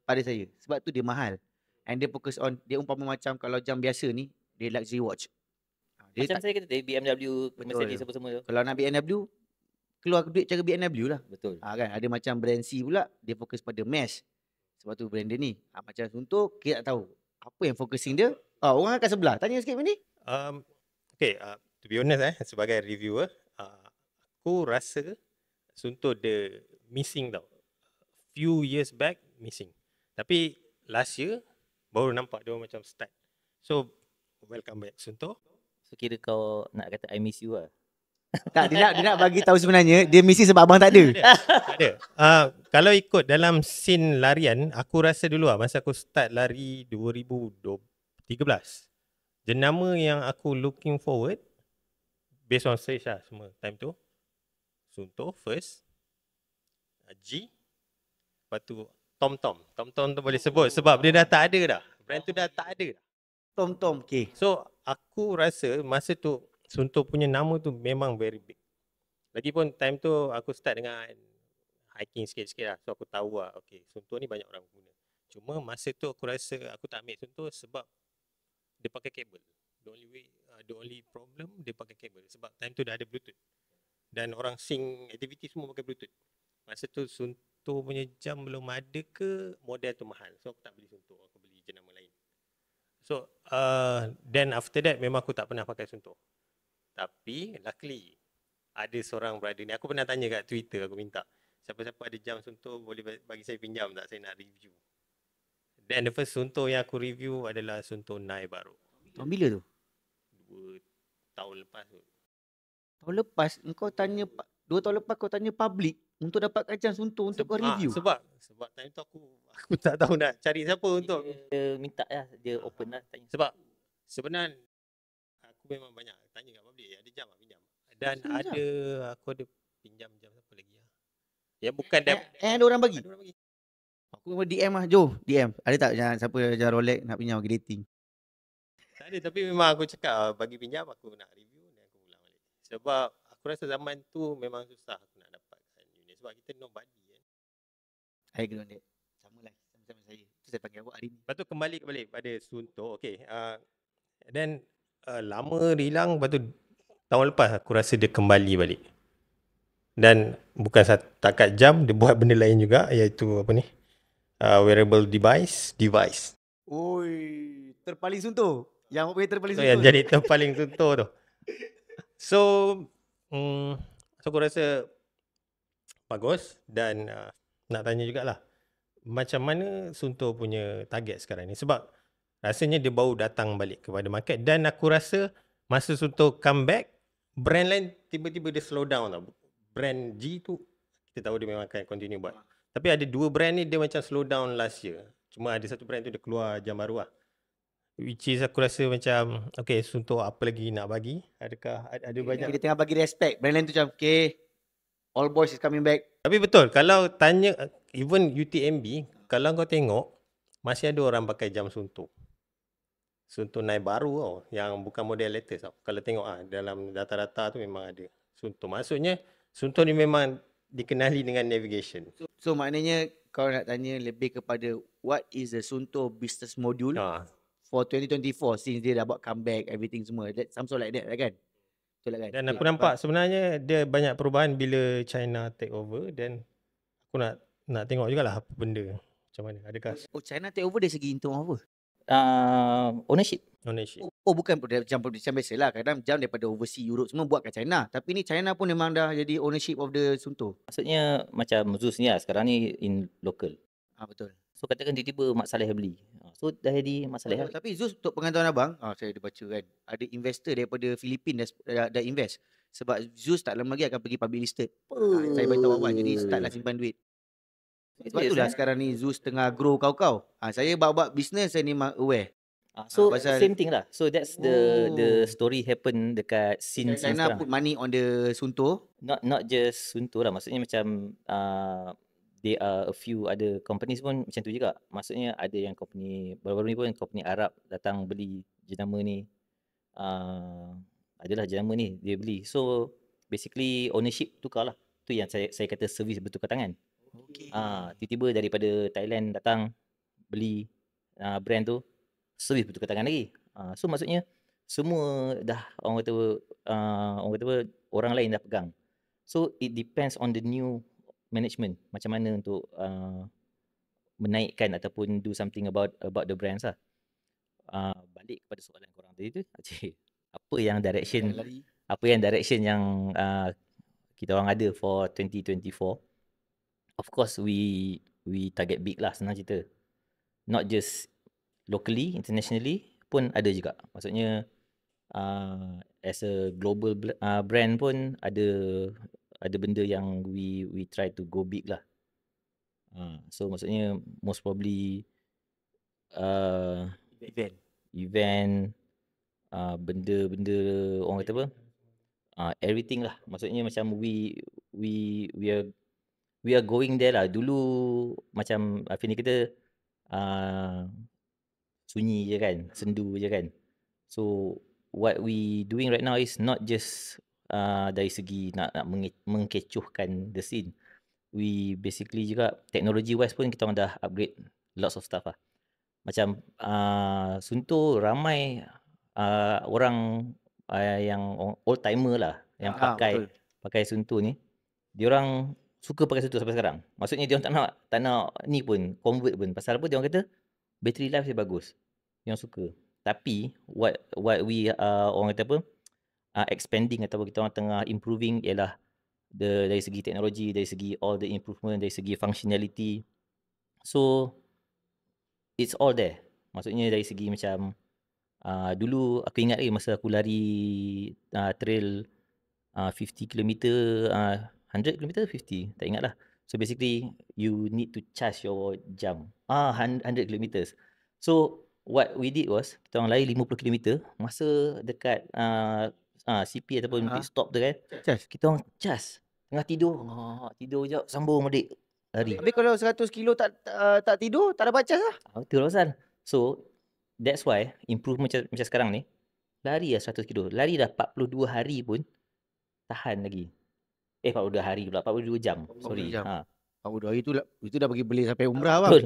Pada saya. Sebab tu dia mahal. And dia fokus on, dia umpama macam kalau jam biasa ni, dia luxury watch. Dia macam saya kata tadi, BMW, Mercedes semua tu. Kalau nak BMW, keluar duit cara BMW lah. Betul. Kan? Ada macam brand C pula, dia fokus pada mass. Sebab tu brand dia ni. Macam untuk kita tak tahu apa yang focusing dia. Orang akan sebelah. Tanya sikit ni. Okay, to be honest sebagai reviewer, aku rasa Sunto the missing tau. Few years back missing. Tapi last year baru nampak dia macam start. So welcome back Sunto. So kira kau nak kata I miss you lah. Tak, dia nak bagi tahu sebenarnya dia misi sebab abang tak ada. Tak ada. Kalau ikut dalam scene larian, aku rasa dulu masa aku start lari 2013. Jenama yang aku looking forward based on stage lah semua time tu. Sunto first, G, lepas tu Tom tu boleh sebut sebab dia dah tak ada dah. Brand tu dah tak ada dah. Tom, okay. So aku rasa masa tu Sunto punya nama tu memang very big. Lagipun time tu aku start dengan hiking sikit-sikit lah. So aku tahu lah, okay, Sunto ni banyak orang guna. Cuma masa tu aku rasa aku tak ambil Sunto sebab dia pakai kabel. The only problem dia pakai kabel. Sebab time tu dah ada Bluetooth. Dan orang sync activity semua pakai Bluetooth. Masa tu Sunto punya jam belum ada ke model tu mahal. So aku tak beli Sunto, aku beli jenama lain. So then after that memang aku tak pernah pakai Sunto. Tapi luckily ada seorang brother ni, aku pernah tanya kat Twitter, aku minta siapa-siapa ada jam Sunto boleh bagi saya pinjam tak, saya nak review. Then the first Sunto yang aku review adalah Sunto Nai baru. Tahun bila tu? 2 tahun lepas tu. Tahun lepas kau tanya 2 tahun lepas kau tanya public untuk dapatkan jam Sunto untuk kau review. Sebab time tu aku tak tahu nak cari siapa untuk Dia minta lah, dia open lah tanya. sebab sebenarnya aku memang banyak tanya kat public, ada jam tak pinjam. Dan aku ada pinjam jam siapa lagi lah. Ya bukan ada orang bagi. Ada orang bagi. Aku DM lah, Joe, DM. Ada tak siapa jam Rolex nak pinjam bagi dating? Tak ada, tapi memang aku cakap bagi pinjam aku nak review dan aku pulang balik. Sebab aku rasa zaman tu memang susah aku nak dapatkan unit sebab kita nobody kan. I agree on that. Sama lah, sama-sama saya. Itu saya panggil awak hari ni. Lepas tu kembali pada Sunto. Okay. Then lama dia hilang, lepas tu tahun lepas aku rasa dia kembali balik. Dan bukan setakat jam, dia buat benda lain juga, iaitu apa ni? Wearable device. Oi, terpaling Sunto. Yang awak punya terpaling So Sunto. yang jadi terpaling Sunto tu. So aku rasa bagus. Dan nak tanya jugalah, macam mana Sunto punya target sekarang ni? Sebab rasanya dia baru datang balik kepada market. Dan aku rasa masa Sunto come back, brand lain tiba-tiba dia slow down tau. Brand G tu kita tahu dia memang akan continue buat. Tapi ada 2 brand ni dia macam slow down last year. Cuma ada satu brand tu dia keluar jam baru lah. Which is aku rasa macam, okay, Sunto apa lagi nak bagi? Adakah ada banyak? Dia tengah bagi respect. Brand lain tu macam, okay, all boys is coming back. Tapi betul, kalau tanya even UTMB, kalau kau tengok masih ada orang pakai jam Sunto. Sunto Nai baru tau, yang bukan model latest tau. Kalau tengok dalam data-data tu memang ada Sunto. Maksudnya Sunto ni memang dikenali dengan navigation. So maknanya kau nak tanya lebih kepada what is the Sunto business module for 2024 since dia dah buat comeback, everything semua. That something like that kan? Betul kan? Dan aku nampak sebenarnya dia banyak perubahan bila China take over. Dan aku nak tengok jugalah apa benda macam mana. Adakah China take over dari segi in term apa? Ownership. Bukan jam biasa lah. Kadang jam daripada overseas Europe semua buat kat China. Tapi ni China pun memang dah jadi ownership of the Sunto. Maksudnya macam Zeus ni lah, sekarang ni in local. Betul. So katakan tiba-tiba Mak Saleh beli. So dah jadi Mak Saleh lah. Tapi Zeus, untuk pengetahuan abang, saya ada baca kan, ada investor daripada Filipina dah invest. Sebab Zeus tak lama lagi akan pergi public listed. Saya beritahu abang, jadi startlah simpan duit. Sebab itulah sekarang ni Zeus tengah grow kau-kau. Saya buat business, saya ni aware. So same thing lah. So that's the story happen dekat scene China sekarang. put money on the Sunto. Not just Sunto lah. Maksudnya macam there are a few other companies pun macam tu juga. Maksudnya ada yang company baru-baru ni pun company Arab datang beli jenama ni. Adalah jenama ni dia beli. So basically ownership tukar lah. Tu yang saya kata servis bertukar tangan. Tiba-tiba daripada Thailand datang beli brand tu, servis bertukar tangan lagi. So maksudnya semua dah orang kata orang lain dah pegang. So it depends on the new management macam mana untuk menaikkan ataupun do something about the brands lah. Balik kepada soalan korang tadi tu, apa yang direction apa yang direction yang kita orang ada for 2024. Of course we target big lah, senang cerita. Not just locally, internationally pun ada juga. Maksudnya as a global brand pun ada benda yang we try to go big lah. So maksudnya most probably event, benda-benda orang kata apa? Everything lah. Maksudnya macam we are going there lah. Dulu macam Afin ni kata sunyi je kan, sendu je kan. So what we doing right now is not just dari segi nak mengkecohkan the scene. We basically juga technology wise pun kita orang dah upgrade lots of stuff lah. Macam Sunto ramai orang yang old timer lah yang pakai Sunto ni. Diorang suka pakai Sunto sampai sekarang. Maksudnya diorang tak nak ni pun convert pun. Pasal apa diorang kata battery life dia bagus. Diorang suka. Tapi what we orang kata apa expanding ataupun kita orang tengah improving ialah dari segi teknologi, dari segi all the improvement, dari segi functionality. So it's all there. Maksudnya dari segi macam dulu aku ingat lagi masa aku lari trail 50 km, 100 km, 50, tak ingat lah. So basically you need to charge your jam 100 km. So what we did was kita orang lari 50 km, masa dekat CP ataupun pit stop tu kan, kita orang charge. Tengah tidur, tidur sekejap, sambung balik lari. Habis kalau 100 kilo tak tidur, tak dapat cas lah. Betul lah San. So that's why improve macam sekarang ni, lari lah 100 kilo. Lari dah 42 hari pun tahan lagi. 42 hari pula, 42 jam. Sorry. 42 hari itu dah pergi beli sampai umrah bang. Betul.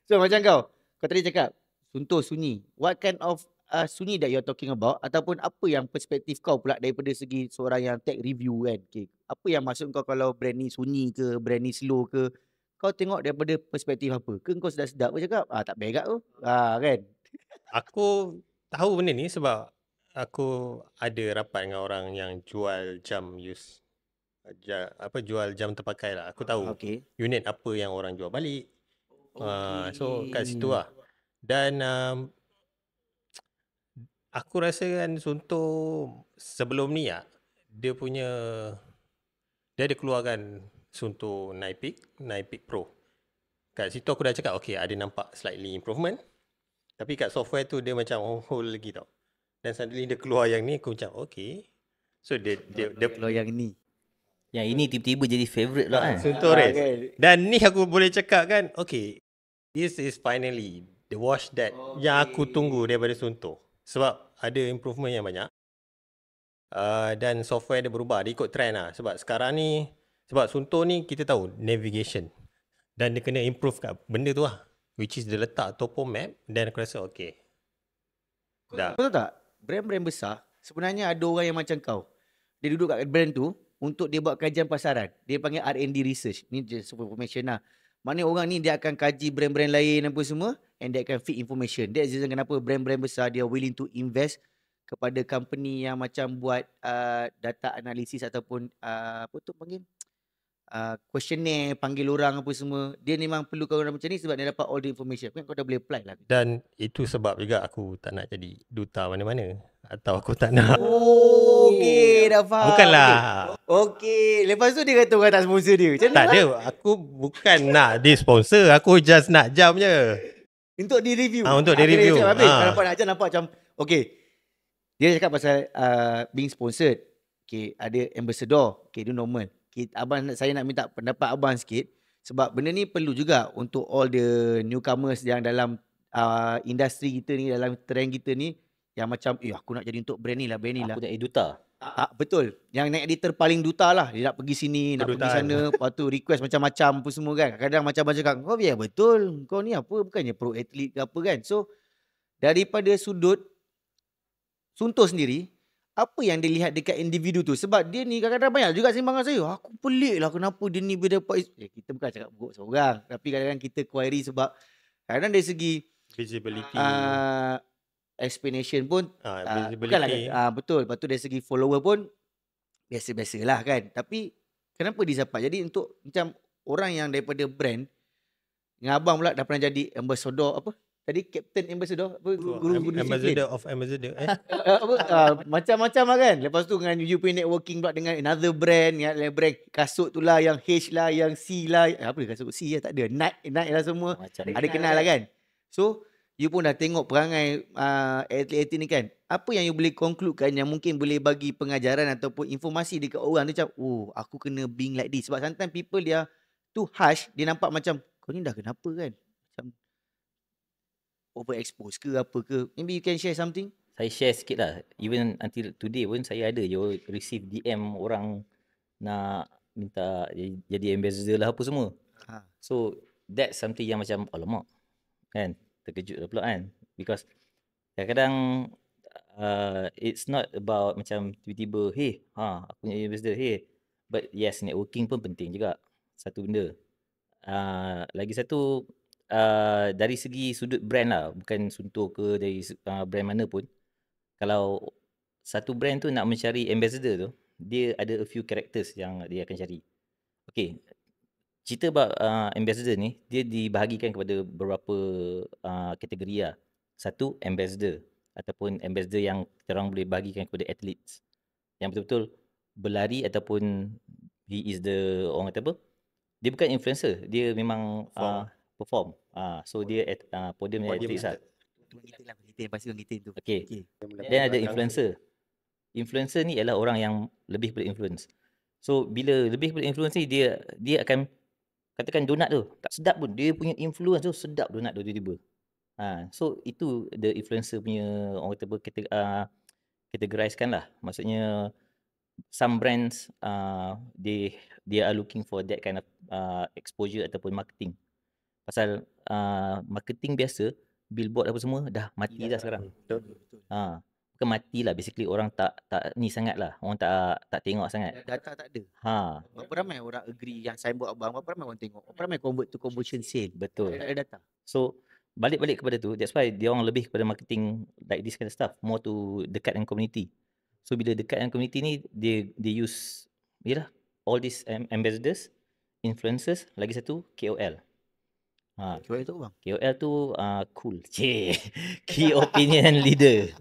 So macam kau tadi cakap Sunto sunyi. What kind of sunyi that you're talking about, ataupun apa yang perspektif kau pula daripada segi seorang yang tech review kan? Okay. Apa yang maksud kau kalau brand ni sunyi ke, brand ni slow ke? Kau tengok daripada perspektif apa? Ke kau sedap-sedap pun cakap, tak berat tu. Kan? Aku tahu benda ni sebab aku ada rapat dengan orang yang jual jam jual jam terpakai lah. Aku tahu unit apa yang orang jual balik. So kat situ lah. Dan aku rasa kan Sunto sebelum ni dia ada keluarkan Sunto Night Peak Pro. Kat situ aku dah cakap ada nampak slightly improvement. Tapi kat software tu dia macam hold lagi tau. Dan suddenly dia keluar yang ni, aku macam so dia keluar yang ni. Yang ini tiba-tiba jadi favourite lah kan. Sunto Race. Dan ni aku boleh cakap kan, this is finally the watch that yang aku tunggu daripada Sunto. Sebab ada improvement yang banyak. Dan software dia berubah, dia ikut trend lah. Sebab sekarang ni, sebab Sunto ni kita tahu navigation. Dan dia kena improve kat benda tu lah. Which is dia letak topo map. Dan aku rasa dah. Betul tak? Brand-brand besar, sebenarnya ada orang yang macam kau. Dia duduk kat brand tu untuk dia buat kajian pasaran. Dia panggil R&D research. Ni just information lah. Mana orang ni dia akan kaji brand-brand lain apa semua, and dia akan feed information. That's the reason kenapa brand-brand besar dia willing to invest kepada company yang macam buat data analisis ataupun apa tu panggil? Questionnaire, panggil orang apa semua. Dia memang perlukan orang macam ni sebab dia dapat all the information. Kan kau dah boleh apply lah. Dan itu sebab juga aku tak nak jadi duta mana-mana. Atau aku tak nak. Okey, dah faham. Bukanlah. Okey. Lepas tu dia kata orang tak sponsor dia. Macam tak ada. Aku bukan nak dia sponsor. Aku just nak jam je. Untuk di review. Untuk di review. Kalau nampak nak jam, nampak macam okey. Dia cakap pasal being sponsored. Okey, ada ambassador. Okey, itu normal. Saya nak minta pendapat abang sikit sebab benda ni perlu juga untuk all the newcomers yang dalam industri kita ni, dalam trend kita ni, yang macam aku nak jadi untuk brand ni lah. Aku nak jadi duta. Betul. Yang naik editor paling duta lah. Dia nak pergi sini, nak pergi sana, lepas tu request macam-macam apa semua kan. Kadang-kadang macam cakap, kau biar betul, kau ni apa, bukannya pro athlete ke apa kan. So daripada sudut Sunto sendiri, apa yang dilihat dekat individu tu? Sebab dia ni kadang-kadang banyak juga simpangan saya. Aku pelik lah kenapa dia ni boleh dapat. Kita bukan cakap buruk seorang. Tapi kadang-kadang kita query sebab kadang-kadang dari segi visibility. explanation pun bukanlah Visibility. betul. Lepas tu dari segi follower pun biasa-biasalah kan. Tapi kenapa disapat? Jadi untuk macam orang yang daripada brand, dengan abang pula dah pernah jadi ambassador apa? Tadi captain ambassador apa? Guru disiplin. Ambassador of ambassador. Macam-macam lah kan. Lepas tu dengan you punya networking pula dengan another brand, yang brand kasut tu lah, yang H lah, yang C lah. Apa dia kasut C lah tak ada. Nike lah semua. Macam Ada kenal lah kan. So you pun dah tengok perangai atlet-atlet ni kan. Apa yang you boleh concludekan yang mungkin boleh bagi pengajaran ataupun informasi dekat orang tu macam, oh aku kena being like this. Sebab sometimes people dia too harsh, dia nampak macam kau ni dah kenapa kan. Macam overexpose ke apa ke. Maybe you can share something. Saya share sikit lah. Even until today pun saya ada je receive DM orang nak minta jadi ambassador lah apa semua. So that's something yang macam alamak kan, terkejut lah pula kan. Because kadang-kadang it's not about macam tiba-tiba aku jadi ambassador but yes, networking pun penting juga, satu benda. Lagi satu dari segi sudut brand lah, bukan Sunto ke dari brand mana pun. Kalau satu brand tu nak mencari ambassador tu, dia ada a few characters yang dia akan cari. Okay, cerita about ambassador ni, dia dibahagikan kepada beberapa kategori lah. Satu, ambassador ataupun ambassador yang kita orang boleh bahagikan kepada athletes yang betul-betul berlari ataupun he is the, orang kata apa, dia bukan influencer, dia memang perform. So dia podium athlete lah. Okay. Then ada influencer. Influencer ni ialah orang yang lebih berinfluence. So bila lebih berinfluence ni, dia akan katakan donat tu tak sedap pun, dia punya influence tu sedap donat tu tiba-tiba. So itu the influencer punya, orang kata apa, categorizekan lah. Maksudnya some brands they are looking for that kind of exposure ataupun marketing. Pasal marketing biasa, billboard apa semua dah mati dah sekarang. Betul. Bukan mati lah, basically orang tak ni sangat lah, orang tak tengok sangat. Data tak ada. Berapa ramai orang agree yang signboard abang, berapa ramai orang tengok, berapa ramai convert to conversion sale. Betul. Tak ada data. So balik kepada tu, that's why dia orang lebih kepada marketing like this kind of stuff, more to dekat dengan community. So bila dekat dengan community ni, they use all these ambassadors, influencers, lagi satu KOL. KOL tu bang? KOL tu cool. Key opinion leader.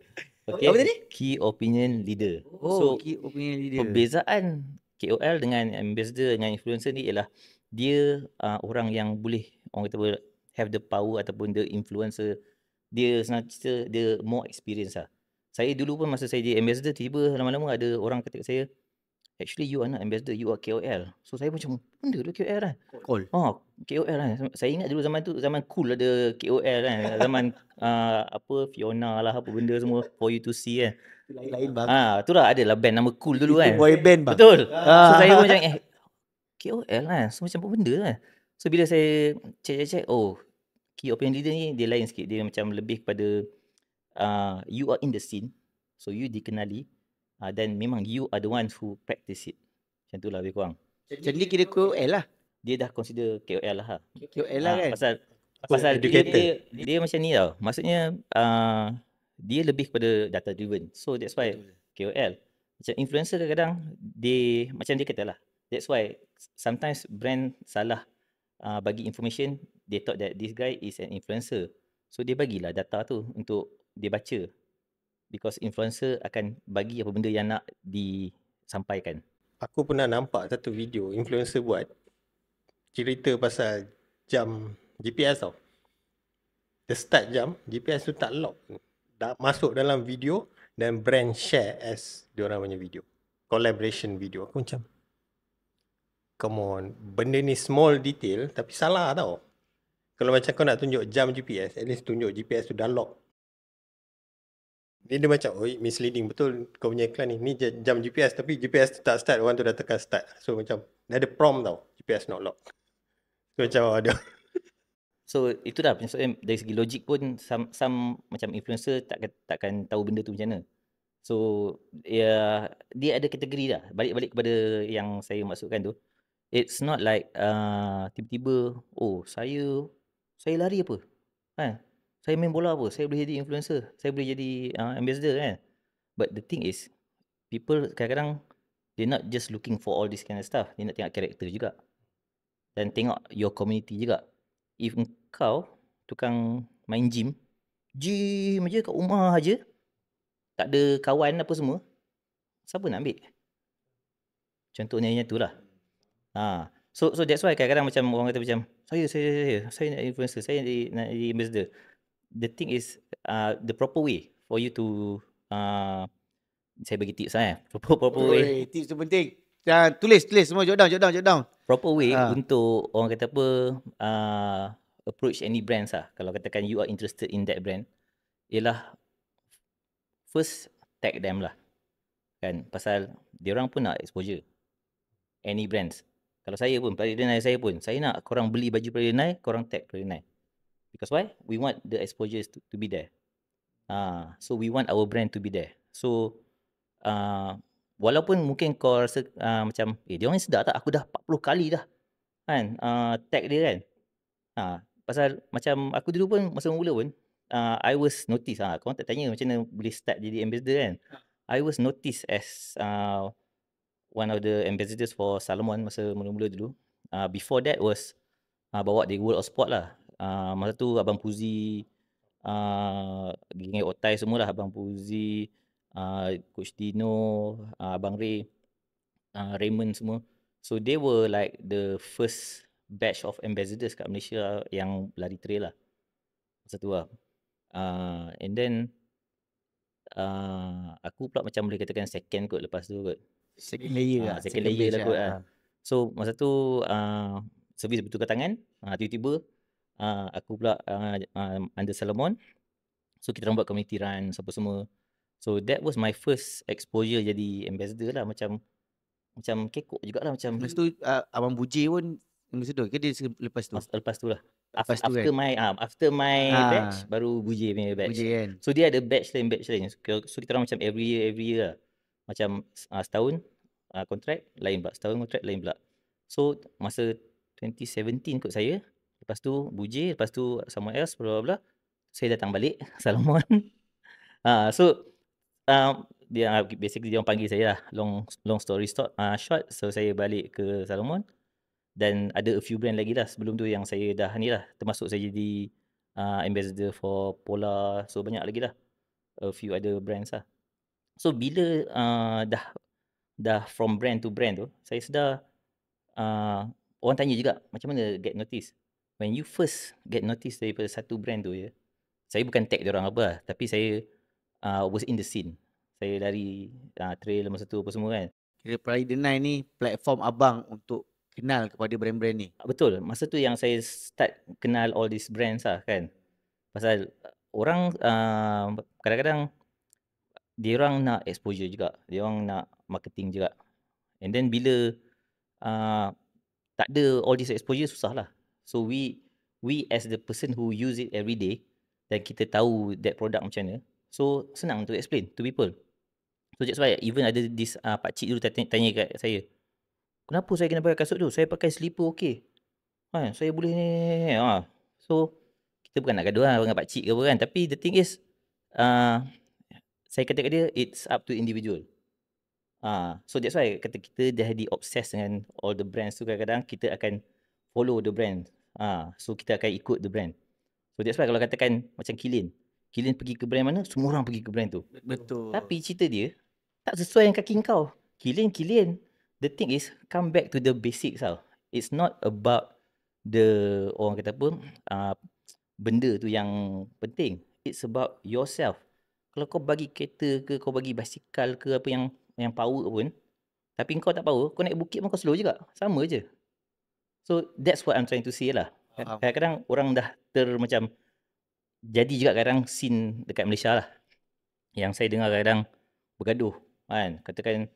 Okay. Apa tadi? Key opinion leader. So key opinion leader. Perbezaan KOL dengan ambassador dengan influencer ni ialah dia orang yang boleh, orang kata, have the power ataupun the influencer. Dia senang cerita, dia more experience lah. Saya dulu pun masa saya jadi ambassador, tiba lama-lama ada orang kata kat saya, actually you are not ambassador, you are KOL. So saya macam, benda tu KOL kan? KOL kan. Saya ingat dulu zaman tu, zaman cool ada KOL kan. Zaman Fiona lah, apa benda semua, For You To See kan. Lain bang. Tu lah, adalah band nama cool dulu kan. Boy band bang. Betul. So saya pun macam, KOL kan. So macam apa benda kan. So bila saya check, key opinion leader ni dia lain sikit. Dia macam lebih kepada you are in the scene, so you dikenali, dan memang you are the one who practice it. Macam tu lah lebih kurang. Macam ni kira KOL lah. Dia dah consider KOL lah. KOL lah kan. Pasal dia macam ni tau. Maksudnya dia lebih kepada data driven. So that's why KOL. Macam influencer kadang-kadang dia macam dia kata lah. That's why sometimes brand salah bagi information. They thought that this guy is an influencer. So dia bagilah data tu untuk dia baca. Because influencer akan bagi apa benda yang nak disampaikan. Aku pernah nampak satu video influencer buat cerita pasal jam GPS tau. The start jam, GPS tu tak lock. Dah masuk dalam video dan brand share as diorang punya video. Collaboration video. Aku macam, come on, benda ni small detail tapi salah tau. Kalau macam kau nak tunjuk jam GPS, at least tunjuk GPS tu dah lock. Dia macam, misleading betul kau punya iklan ni. Ni jam GPS tapi GPS tu tak start, orang tu dah tekan start. So macam, dia ada prompt tau, GPS not lock. So macam ada. So itu dah, maksudnya dari segi logik pun some macam influencer takkan tahu benda tu macam mana. So dia ada kategori dah. Balik kepada yang saya maksudkan tu. It's not like tiba-tiba, saya lari apa? Saya main bola apa? Saya boleh jadi influencer. Saya boleh jadi ambassador kan. But the thing is, people kadang-kadang they're not just looking for all this kind of stuff. Dia nak tengok karakter juga. Dan tengok your community juga. If engkau tukang main gym aja kat rumah aja, tak ada kawan apa semua, siapa nak ambil? Contohnya yang tu lah. So that's why kadang-kadang macam orang kata macam saya nak influencer, saya nak jadi ambassador. The thing is the proper way for you to saya bagi tips proper way. Oi, tips tu penting. Jangan tulis semua, jot down. Proper way Ah. untuk orang kata apa approach any brands lah. Kalau katakan you are interested in that brand, ialah first tag them lah. Kan, pasal diorang pun nak exposure. Any brands. Kalau saya pun, Pradenai saya pun, saya nak korang beli baju Pradenai, korang tag Pradenai. Because why? We want the exposure to be there. So we want our brand to be there. So walaupun mungkin kau rasa macam dia orang ni sedap tak, aku dah 40 kali dah kan tag dia kan. Pasal macam aku dulu pun masa mula pun I was noticed, korang tak tanya macam mana boleh start jadi ambassador kan. I was noticed as one of the ambassadors for Salomon masa mula-mula dulu. Before that was bawa di World of Sport lah. Masa tu Abang Puzi, Geng Otai semua lah, Abang Puzi, Coach Dino, Abang Ray, Raymond semua. So they were like the first batch of ambassadors kat Malaysia yang lari trail lah. Masa tu lah. And then aku pula macam boleh katakan second kot lepas tu kot. Second layer lah. Second layer lah kot. So masa tu servis bertukar tangan, tiba-tiba aku pula under Salomon. So kita orang buat community run apa-semua. So that was my first exposure jadi ambassador lah. Macam kekok jugalah macam. Lepas tu Abang Buji pun ambassador ke dia lepas tu? Lepas tu lah. Lepas tu After my batch baru Buji punya batch. Buji kan. So dia ada batch lain. So kita orang macam every year lah. Macam setahun kontrak lain pula, setahun kontrak lain pula. So masa 2017 kot saya, lepas tu Buji, lepas tu someone else, bla bla, saya datang balik Salomon. So dia basically dia orang panggil saya lah, long story short. So saya balik ke Salomon dan ada a few brand lagi lah sebelum tu yang saya dah ni lah, termasuk saya jadi ambassador for Polar. So banyak lagi lah, a few other brands lah. So bila dah from brand to brand tu, saya sedar orang tanya juga macam mana get notice. When you first get notice daripada satu brand tu ya, saya bukan tag diorang apa lah, tapi saya was in the scene. Saya dari trail masa tu apa semua kan. Kira Pradenai ni platform abang untuk kenal kepada brand-brand ni. Betul, masa tu yang saya start kenal all these brands lah kan. Pasal orang kadang-kadang diorang nak exposure juga, diorang nak marketing juga. And then bila tak ada all this exposure, susah lah. So we as the person who use it every day, dan kita tahu that product macam mana, so senang to explain to people. So that's why even ada this pakcik dulu tanya kat saya, kenapa saya kena pakai kasut tu? Saya pakai slipper okey. Saya boleh ni. So kita bukan nak gaduh lah dengan pakcik ke apa kan, tapi the thing is saya kata kat dia, it's up to individual. So that's why kata kita dah di-obsessed dengan all the brands tu, kadang-kadang kita akan follow the brand. So kita akan ikut the brand. So that's why kalau katakan macam Kilin pergi ke brand mana, semua orang pergi ke brand tu. Betul. Tapi cerita dia tak sesuai dengan kaki kau. Kilin. The thing is, come back to the basics tau. It's not about the orang kata apa benda tu yang penting. It's about yourself. Kalau kau bagi kereta ke, kau bagi basikal ke, apa yang power pun, tapi kau tak power, kau naik bukit pun kau slow juga. Sama je. So that's what I'm trying to say lah. Kadang-kadang orang dah macam jadi juga kadang scene dekat Malaysia lah, yang saya dengar kadang bergaduh kan. Katakan,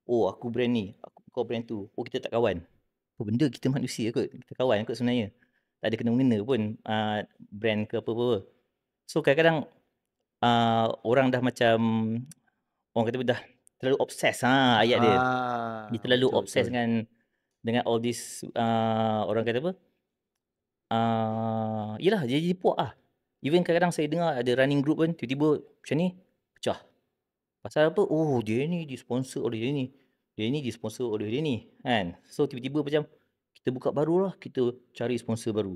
aku brand ni, kau brand tu, kita tak kawan. Apa benda, kita manusia kot, kita kawan kot sebenarnya. Tak ada kena-mengena pun brand ke apa-apa. So kadang-kadang orang dah macam, orang kata dah terlalu obses ayat dia. Dia terlalu obses dengan all this orang kata apa, yelah dia jadi puak lah. Even kadang-kadang saya dengar ada running group pun tiba-tiba macam ni pecah. Pasal apa? Oh, dia ni disponsor oleh dia ni. Dia ni disponsor oleh dia ni, kan. So tiba-tiba macam kita buka barulah, kita cari sponsor baru.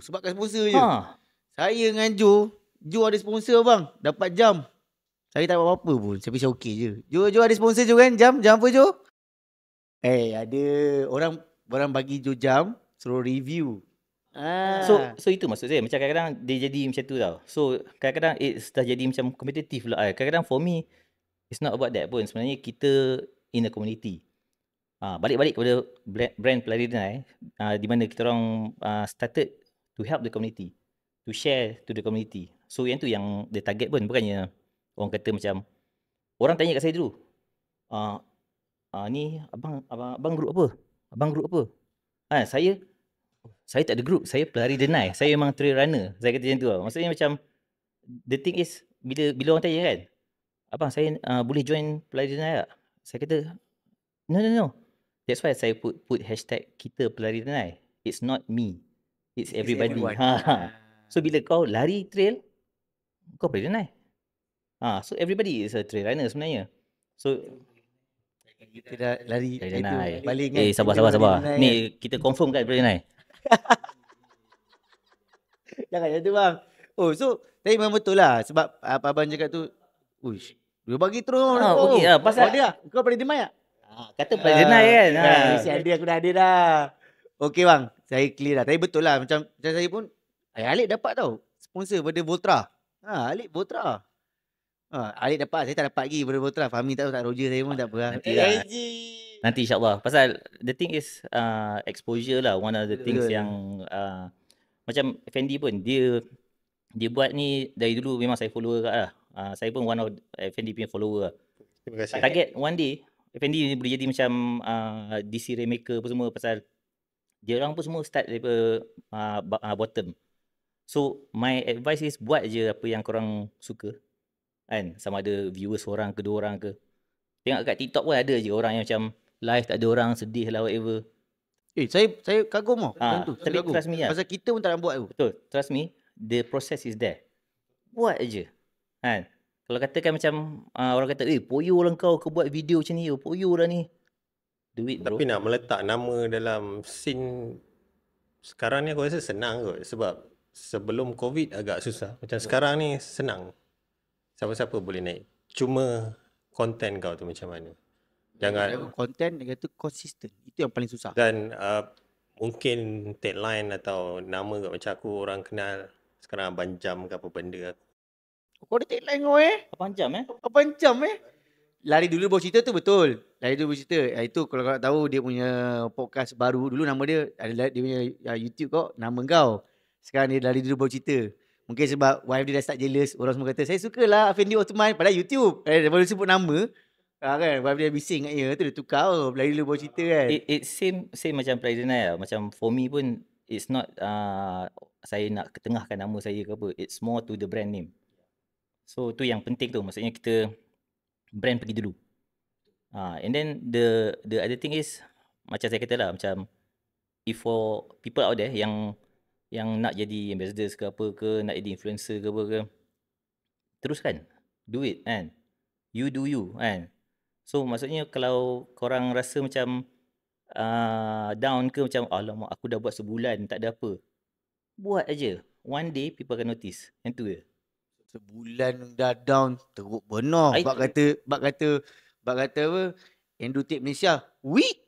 Sebabkan sponsor je. Ha. Saya dengan Jo ada sponsor bang. Dapat jam. Saya tak buat apa-apa pun. Saya okey je. Jo ada sponsor je kan? Jam apa Jo? Ada orang bagi Jo jam, suruh review. So itu maksud saya. Macam kadang-kadang dia jadi macam tu tau. So kadang-kadang it's dah jadi macam kompetitif lah. Kadang-kadang for me, it's not about that pun. Sebenarnya kita in a community. Balik-balik kepada brand Peladina di mana kita orang started to help the community. To share to the community. So yang tu yang the target pun. Bukannya orang kata macam, orang tanya kat saya dulu, ni abang group apa? Abang group apa? Saya tak ada group. Saya pelari denai. Saya memang trail runner. Saya kata macam tu. Maksudnya macam, the thing is, bila orang tanya kan, abang saya boleh join pelari denai tak? Saya kata, no. That's why saya put hashtag kita pelari denai. It's not me. It's everybody. So bila kau lari trail, kau pelari denai. So everybody is a trail runner sebenarnya. So kita dah lari pelari denai. Balik kan. Sabar. Ni kita confirm kan pelari denai. Jangan macam tu bang. So tapi memang betul lah. Sebab apa abang cakap tu, dia bagi terus. Okey lah. Pasal dia, kau pelari denai tak? Kata pelari denai kan. Mesti ada, aku dah ada dah. Okey bang, saya clear dah. Tapi betul lah, macam saya pun, Alik dapat tau sponsor pada Voltra. Alik Voltra. Alik dapat, saya tak dapat lagi pada Voltra. Fahmi tak Roger saya pun tak apa. Nanti insyaAllah. Pasal the thing is exposure lah. One of the things yang macam Effendi pun, dia buat ni dari dulu memang saya follower kat lah. Saya pun one of Effendi punya follower lah. Terima kasih. Target one day Effendi ni boleh jadi macam DC Rainmaker apa semua. Pasal dia orang pun semua start daripada bottom. So my advice is buat je apa yang korang suka, kan. Sama ada viewers orang ke, 2 orang ke. Tengok kat TikTok pun ada je orang yang macam live tak ada orang, sedih lah whatever. Saya kagum tau. Tapi trust me lah. Pasal kita pun tak nak buat tu. Betul, trust me, the process is there. Buat je, kan. Kalau katakan macam orang kata, poyo lah kau buat video macam ni, poyo lah ni. Do it bro. Tapi nak meletak nama dalam scene sekarang ni aku rasa senang kot. Sebab sebelum COVID agak susah. Macam sekarang ni senang. Siapa-siapa boleh naik. Cuma konten kau tu macam mana. Jangan konten dia kata konsisten. Itu yang paling susah. Dan mungkin tagline atau nama kot. Macam aku orang kenal sekarang Abang Jam ke apa benda. Kau ada tagline kau 8 jam 8 jam Lari dulu bawa cerita tu betul. Lari dulu bawa cerita. Itu kalau kau tahu dia punya podcast baru. Dulu nama dia adalah dia punya YouTube kau, nama kau. Sekarang dia lari dulu bawa cerita. Mungkin sebab wife dia dah start jealous. Orang semua kata, saya sukalah Effendi Osman pada YouTube. Dia baru sebut nama. Kan, wife dia bising kat dia. Tu dia tukar lari dulu bawa cerita kan. It same macam Peladina lah. Macam for me pun, it's not saya nak ketengahkan nama saya ke apa. It's more to the brand name. So tu yang penting tu. Maksudnya kita brand pergi dulu. And then the other thing is, macam saya kata lah, macam if for people out there yang nak jadi ambassadors ke apa ke, nak jadi influencer ke apa ke, teruskan. Do it kan. You do you kan. So maksudnya kalau korang rasa macam down ke, macam alamak aku dah buat sebulan tak ada apa, buat aja. One day people akan notice. Yang tu je. Sebulan dah down teruk benar. Bak kata apa? Endotip Malaysia weak.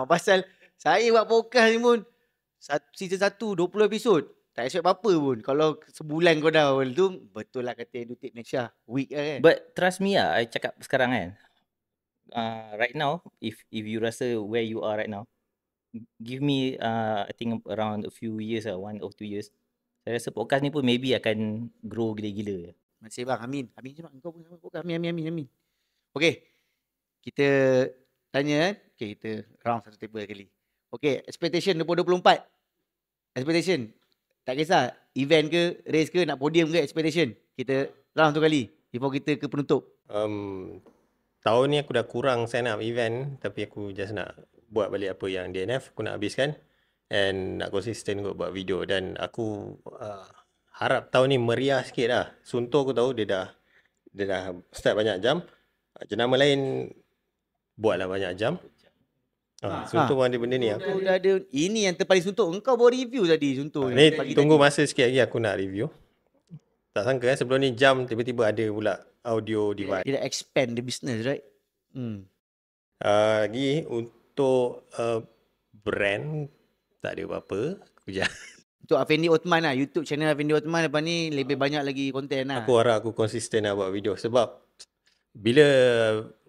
Pasal saya buat podcast ni pun season 1 20 episod. Tak expect apa-apa pun. Kalau sebulan kau dah tu, betul lah kata Endotip Malaysia weak lah kan. But trust me lah, I cakap sekarang kan. Right now, if you rasa where you are right now, give me I think around a few years 1 or 2 years. Saya rasa podcast ni pun maybe akan grow gila-gila. Terima kasih bang. Amin. Amin je bang. Kau pun podcast. Amin. Okay. Kita tanya okay, kita round satu table kali. Okay. Expectation 2024. Expectation. Tak kisah. Event ke, race ke, nak podium ke, expectation. Kita round tu kali. Before kita ke penutup. Tahun ni aku dah kurang sign up event. Tapi aku just nak buat balik apa yang DNF aku nak habiskan. And nak konsisten kot buat video. Dan aku harap tahun ni meriah sikit lah. Sunto aku tahu dia dah start banyak jam. Jenama lain buatlah banyak jam. Sunto pun ada benda ni. Suntuk dah ada. Ini yang terpaling suntuk. Engkau bawa review tadi suntuk. Ni tunggu masa sikit lagi aku nak review. Tak sangka sebelum ni jam tiba-tiba ada pula audio device. Dia dah expand the business, right? Lagi untuk brand tak ada apa-apa. Aku Untuk Afendi Othman lah. YouTube channel Afendi Othman lepas ni lebih banyak lagi konten lah. Aku harap aku konsisten lah buat video. Sebab bila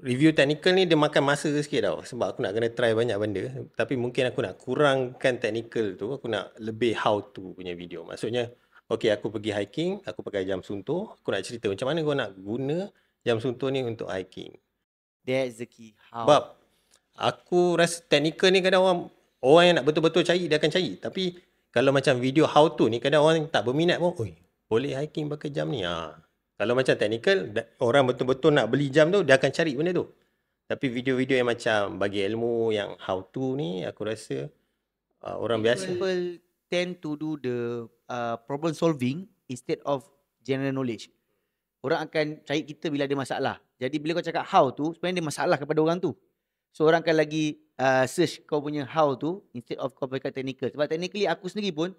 review technical ni dia makan masa sikit tau. Sebab aku nak kena try banyak benda. Tapi mungkin aku nak kurangkan technical tu. Aku nak lebih how to punya video. Maksudnya, okay, aku pergi hiking, aku pakai jam sunto. Aku nak cerita macam mana kau nak guna jam sunto ni untuk hiking. That's the key. How? Sebab aku rasa technical ni kadang orang yang nak betul-betul cari, dia akan cari. Tapi kalau macam video how to ni, kadang orang tak berminat pun, oi, boleh hiking pakai jam ni. Kalau macam technical, orang betul-betul nak beli jam tu, dia akan cari benda tu. Tapi video-video yang macam bagi ilmu, yang how to ni, aku rasa orang biasa. People tend to do the problem solving instead of general knowledge. Orang akan cari kita bila ada masalah. Jadi bila kau cakap how tu, sebenarnya dia masalah kepada orang tu. So orang akan lagi search kau punya how tu instead of kau pakai technical. Sebab technically aku sendiri pun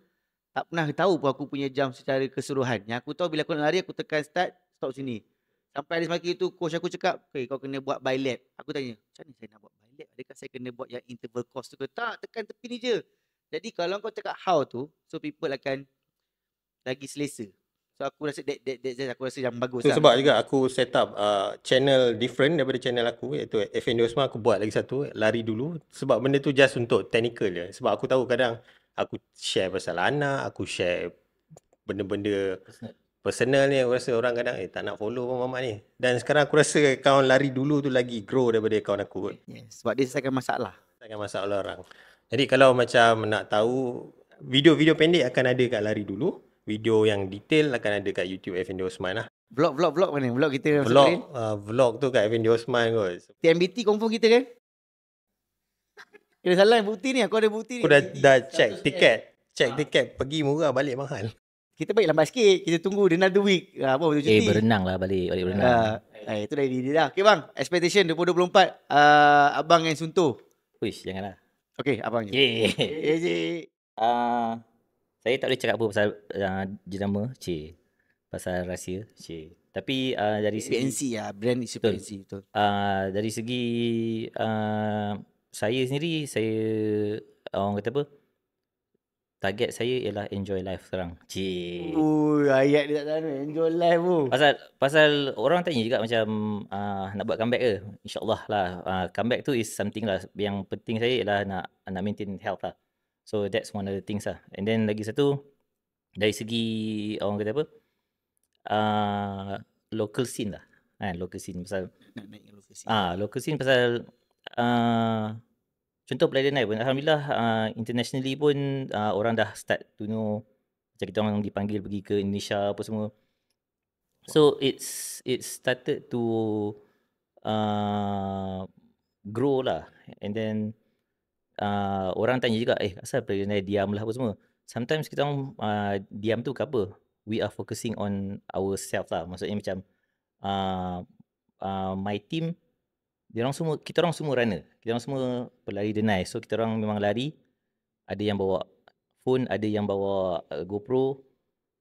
tak pernah tahu pun aku punya jam secara keseluruhan. Yang aku tahu bila aku nak lari, aku tekan start, stop sini. Sampai ada semakin itu coach aku cakap, okay, kau kena buat by lap. Aku tanya, macam mana saya nak buat by lap? Adakah saya kena buat yang interval course tu ke? Tak, tekan tepi ni je. Jadi kalau kau cakap how tu, so people akan lagi selesa. So aku rasa aku rasa yang bagus lah. Sebab juga aku set up channel different daripada channel aku, iaitu Afendi Osman. Aku buat lagi satu, lari dulu. Sebab benda tu just untuk technical je. Sebab aku tahu kadang aku share pasal anak, aku share benda-benda personal ni. Aku rasa orang kadang tak nak follow pun Mamat ni. Dan sekarang aku rasa kawan lari dulu tu lagi grow daripada kawan aku. Yes, sebab dia selesaikan masalah. Selesaikan masalah orang. Jadi kalau macam nak tahu, video-video pendek akan ada kat lari dulu. Video yang detail akan ada kat YouTube Afendi Osman lah. Vlog mana? Vlog kita vlog tu kat Afendi Osman kot. TMBT confirm kita kan? Kena salah bukti ni, aku ada bukti ni. Aku dah check tiket. Pergi murah, balik mahal. Kita baik lambat sikit. Kita tunggu another week. Apa betul cuti? Berenang lah balik berenang. Itu dah idea dah. Okay bang, expectation 2024 abang yang suntuh. Uish, janganlah. Okay, abang je. Saya tak boleh cakap apa pasal jenama pasal rahsia tapi dari segi PNC lah, brand is PNC betul. Dari segi saya sendiri, orang kata apa, target saya ialah enjoy life sekarang. Ayat dia tak tahu enjoy life tu. Pasal orang tanya juga macam nak buat comeback ke? InsyaAllah lah. Comeback tu is something lah. Yang penting saya ialah nak maintain health lah. So that's one of the things lah. And then lagi satu, dari segi orang kata apa, local scene lah. Local scene pasal local scene pasal contoh Pelayan Night pun alhamdulillah, internationally pun orang dah start to know. Macam kita orang dipanggil pergi ke Indonesia apa semua. So it started to grow lah. And then orang tanya juga, asal Pelayan Night diam lah apa semua. Sometimes kita orang diam tu ke apa? We are focusing on ourselves lah. Maksudnya macam my team, kita orang semua runner. Kita orang semua pelari denai. So kita orang memang lari. Ada yang bawa phone, ada yang bawa GoPro.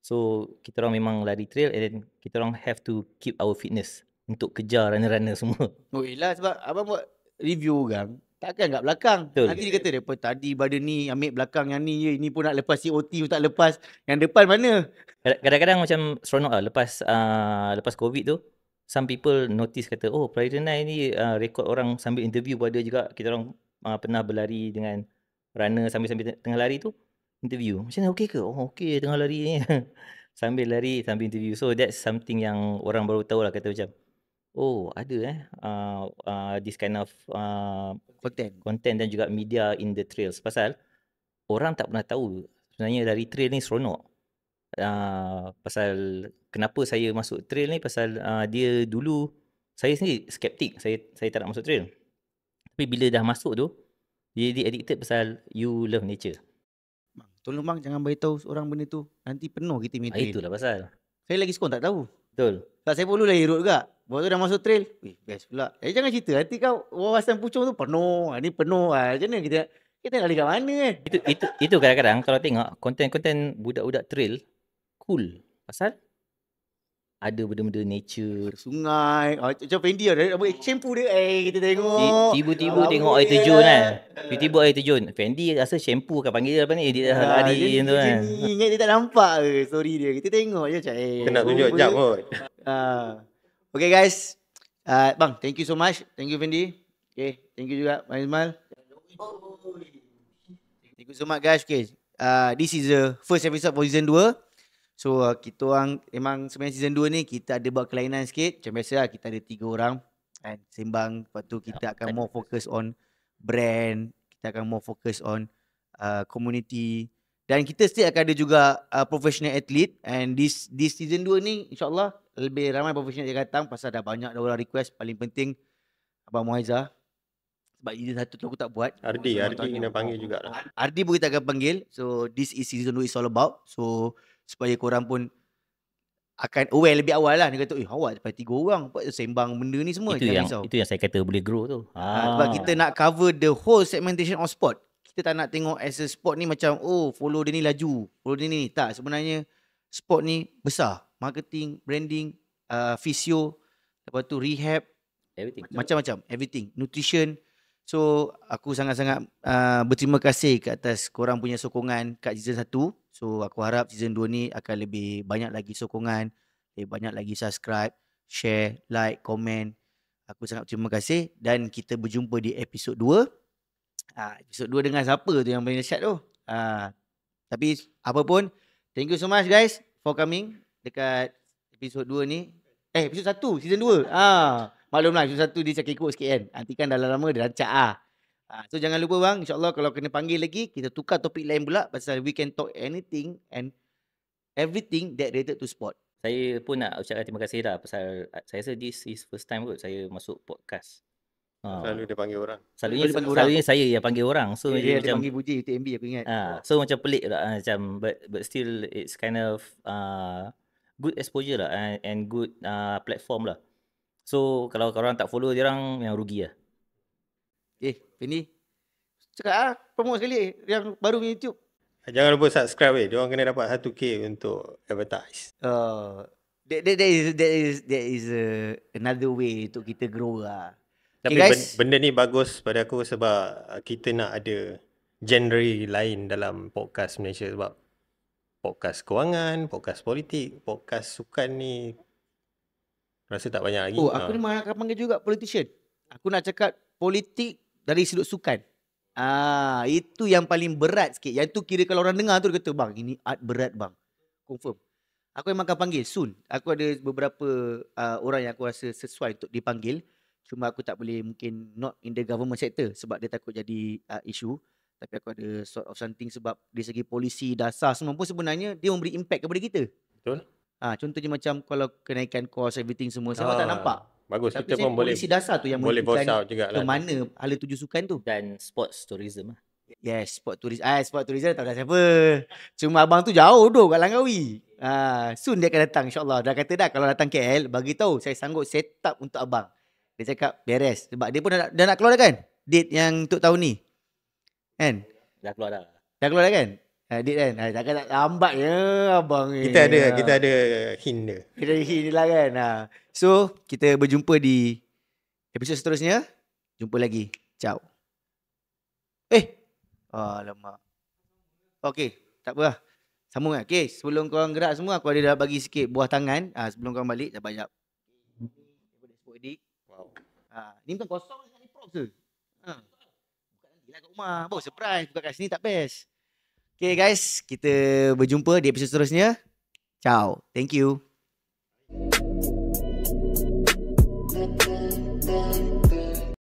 So kita orang memang lari trail, and then kita orang have to keep our fitness untuk kejar runner-runner semua. Yelah, sebab abang buat review orang, takkan kat belakang. Betul. Nanti dia kata, depa tadi badan ni ambil belakang yang ni je, ini pun nak lepas COT pun tak lepas. Yang depan mana? Kadang-kadang macam seronok lah lepas COVID tu. Some people notice kata, Pelayan Night ni rekod orang sambil interview pun ada juga. Kita orang pernah berlari dengan runner sambil tengah lari tu, interview. Macam mana, okey ke? Okey tengah lari ni. Sambil lari, sambil interview. So that's something yang orang baru tahu lah, kata macam, ada this kind of content dan juga media in the trails. Pasal orang tak pernah tahu sebenarnya dari trail ni seronok. Pasal kenapa saya masuk trail ni, pasal dia dulu saya sendiri skeptik, saya tak nak masuk trail. Tapi bila dah masuk tu, dia jadi addicted pasal you love nature. tolong bang jangan beritahu orang benda tu. Nanti penuh kita punya trail. Itulah pasal. Saya lagi sekolah tak tahu. Betul. Tak saya follow lah road juga. Baru tu dah masuk trail. Best pula. Jangan cerita. Nanti kau wawasan Puchong tu penuh. Ni penuh lah. Macam mana kita nak dekat mana kan? Itu kadang-kadang kalau tengok konten-konten budak-budak trail cool. Pasal ada benda-benda nature. Sungai. Macam Fendi lah. Shampoo dia. Kita tengok. Tiba-tiba tengok air terjun kan. Tiba-tiba air terjun. Fendi rasa shampoo akan panggil dia lepas ni. Dia dah lari tu kan. Ingat dia tak nampak ke story dia. Kita tengok je macam Kena tunjuk jap kot. Okay guys. Bang, thank you so much. Thank you Fendi. Okay, thank you juga Bang Ismail. Thank you so much guys. Okay, this is the first episode for season 2. So kita orang memang sebenarnya season 2 ni kita ada buat kelainan sikit. Macam biasa lah, kita ada 3 orang kan sembang. Lepas tu kita akan more focus on brand. Kita akan more focus on community. Dan kita still akan ada juga professional athlete. And this season 2 ni insyaAllah lebih ramai professional yang datang. Pasal dah banyak orang request. Paling penting Abang Muaizah. Sebab season 1 tu aku tak buat. Ardi kena panggil jugalah. Ardi pun kita akan panggil. So this is season 2 is all about. So supaya korang pun akan aware lebih awal lah. Dia kata, awak sampai 3 orang buat sembang benda ni semua. Itu yang saya kata boleh grow tu. Sebab kita nak cover the whole segmentation of sport. Kita tak nak tengok as a sport ni macam, follow dia ni laju, follow dia ni. Tak, sebenarnya sport ni besar. Marketing, branding, physio, lepas tu rehab, Everything. macam-macam, everything. Nutrition. So aku sangat-sangat berterima kasih ke atas korang punya sokongan kat season 1. So aku harap season 2 ni akan lebih banyak lagi sokongan, lebih banyak lagi subscribe, share, like, komen. Aku sangat berterima kasih dan kita berjumpa di episod 2. Episod 2 dengan siapa tu yang paling dahsyat tu. Tapi apa pun, thank you so much guys for coming dekat episod 2 ni. Episod 1 season 2. Maklumlah episod 1 dia cakap ikut sikit kan. Nanti kan dah lama dia rancak So jangan lupa bang, insyaAllah kalau kena panggil lagi, kita tukar topik lain pula. Pasal we can talk anything and everything that related to sport. Saya pun nak ucapkan terima kasih dah. Pasal saya rasa this is first time kot saya masuk podcast. Selalu dia panggil orang. Selalunya saya yang panggil orang. So dia macam panggil Buji UTMB aku ingat. So macam pelik lah macam but still it's kind of good exposure lah and good platform lah. So kalau korang tak follow dia orang yang rugi lah. Fendi cakap promote sekali yang baru punya YouTube. Jangan lupa subscribe dia orang kena dapat 1k untuk advertise. That is another way untuk kita grow lah. Tapi Okay, guys. benda ni bagus pada aku sebab kita nak ada genre lain dalam podcast Malaysia. Sebab podcast kewangan, podcast politik, podcast sukan ni rasa tak banyak lagi. Aku ni malah akan panggil juga politician. Aku nak cakap politik dari sudut sukan. Itu yang paling berat sikit. Yang tu kira kalau orang dengar tu dia kata, bang ini art berat bang. Confirm. Aku memang akan panggil soon. Aku ada beberapa orang yang aku rasa sesuai untuk dipanggil. Cuma aku tak boleh mungkin not in the government sector sebab dia takut jadi isu. Tapi aku ada sort of something sebab dari segi polisi, dasar semua pun sebenarnya dia memberi impact kepada kita. Betul. Contohnya macam kalau kenaikan kos everything semua saya tak nampak. Bagus. Tapi kita pun boleh polisi dasar tu yang boleh voice menentukan out juga ke lah. mana hala tuju sukan tu. Dan sports tourism lah. Yes, sport tourism. Sport tourism tak tahu dah siapa. Cuma abang tu jauh kat Langkawi. Soon dia akan datang insyaAllah. Dah kata dah kalau datang KL, bagi tahu saya sanggup set up untuk abang. Dia cakap beres. Sebab dia pun dah nak keluar dah kan? Date yang untuk tahun ni. Kan? Dah keluar dah. Dah keluar dah kan? Date kan? Takkan tak lambat ya abang ni. Kita ada hint dia. Kita ada hint lah kan? So, kita berjumpa di episod seterusnya. Jumpa lagi. Ciao. Alamak. Okay, tak apa lah. Sambung kan? Okay, sebelum korang gerak semua, aku ada dah bagi sikit buah tangan. Sebelum korang balik, dah banyak. Wow. Ni bukan kosong ni props ke? Buka lagi lah kat rumah. Baru surprise. Buka kat sini tak best. Okay guys, kita berjumpa di episod seterusnya. Ciao. Thank you.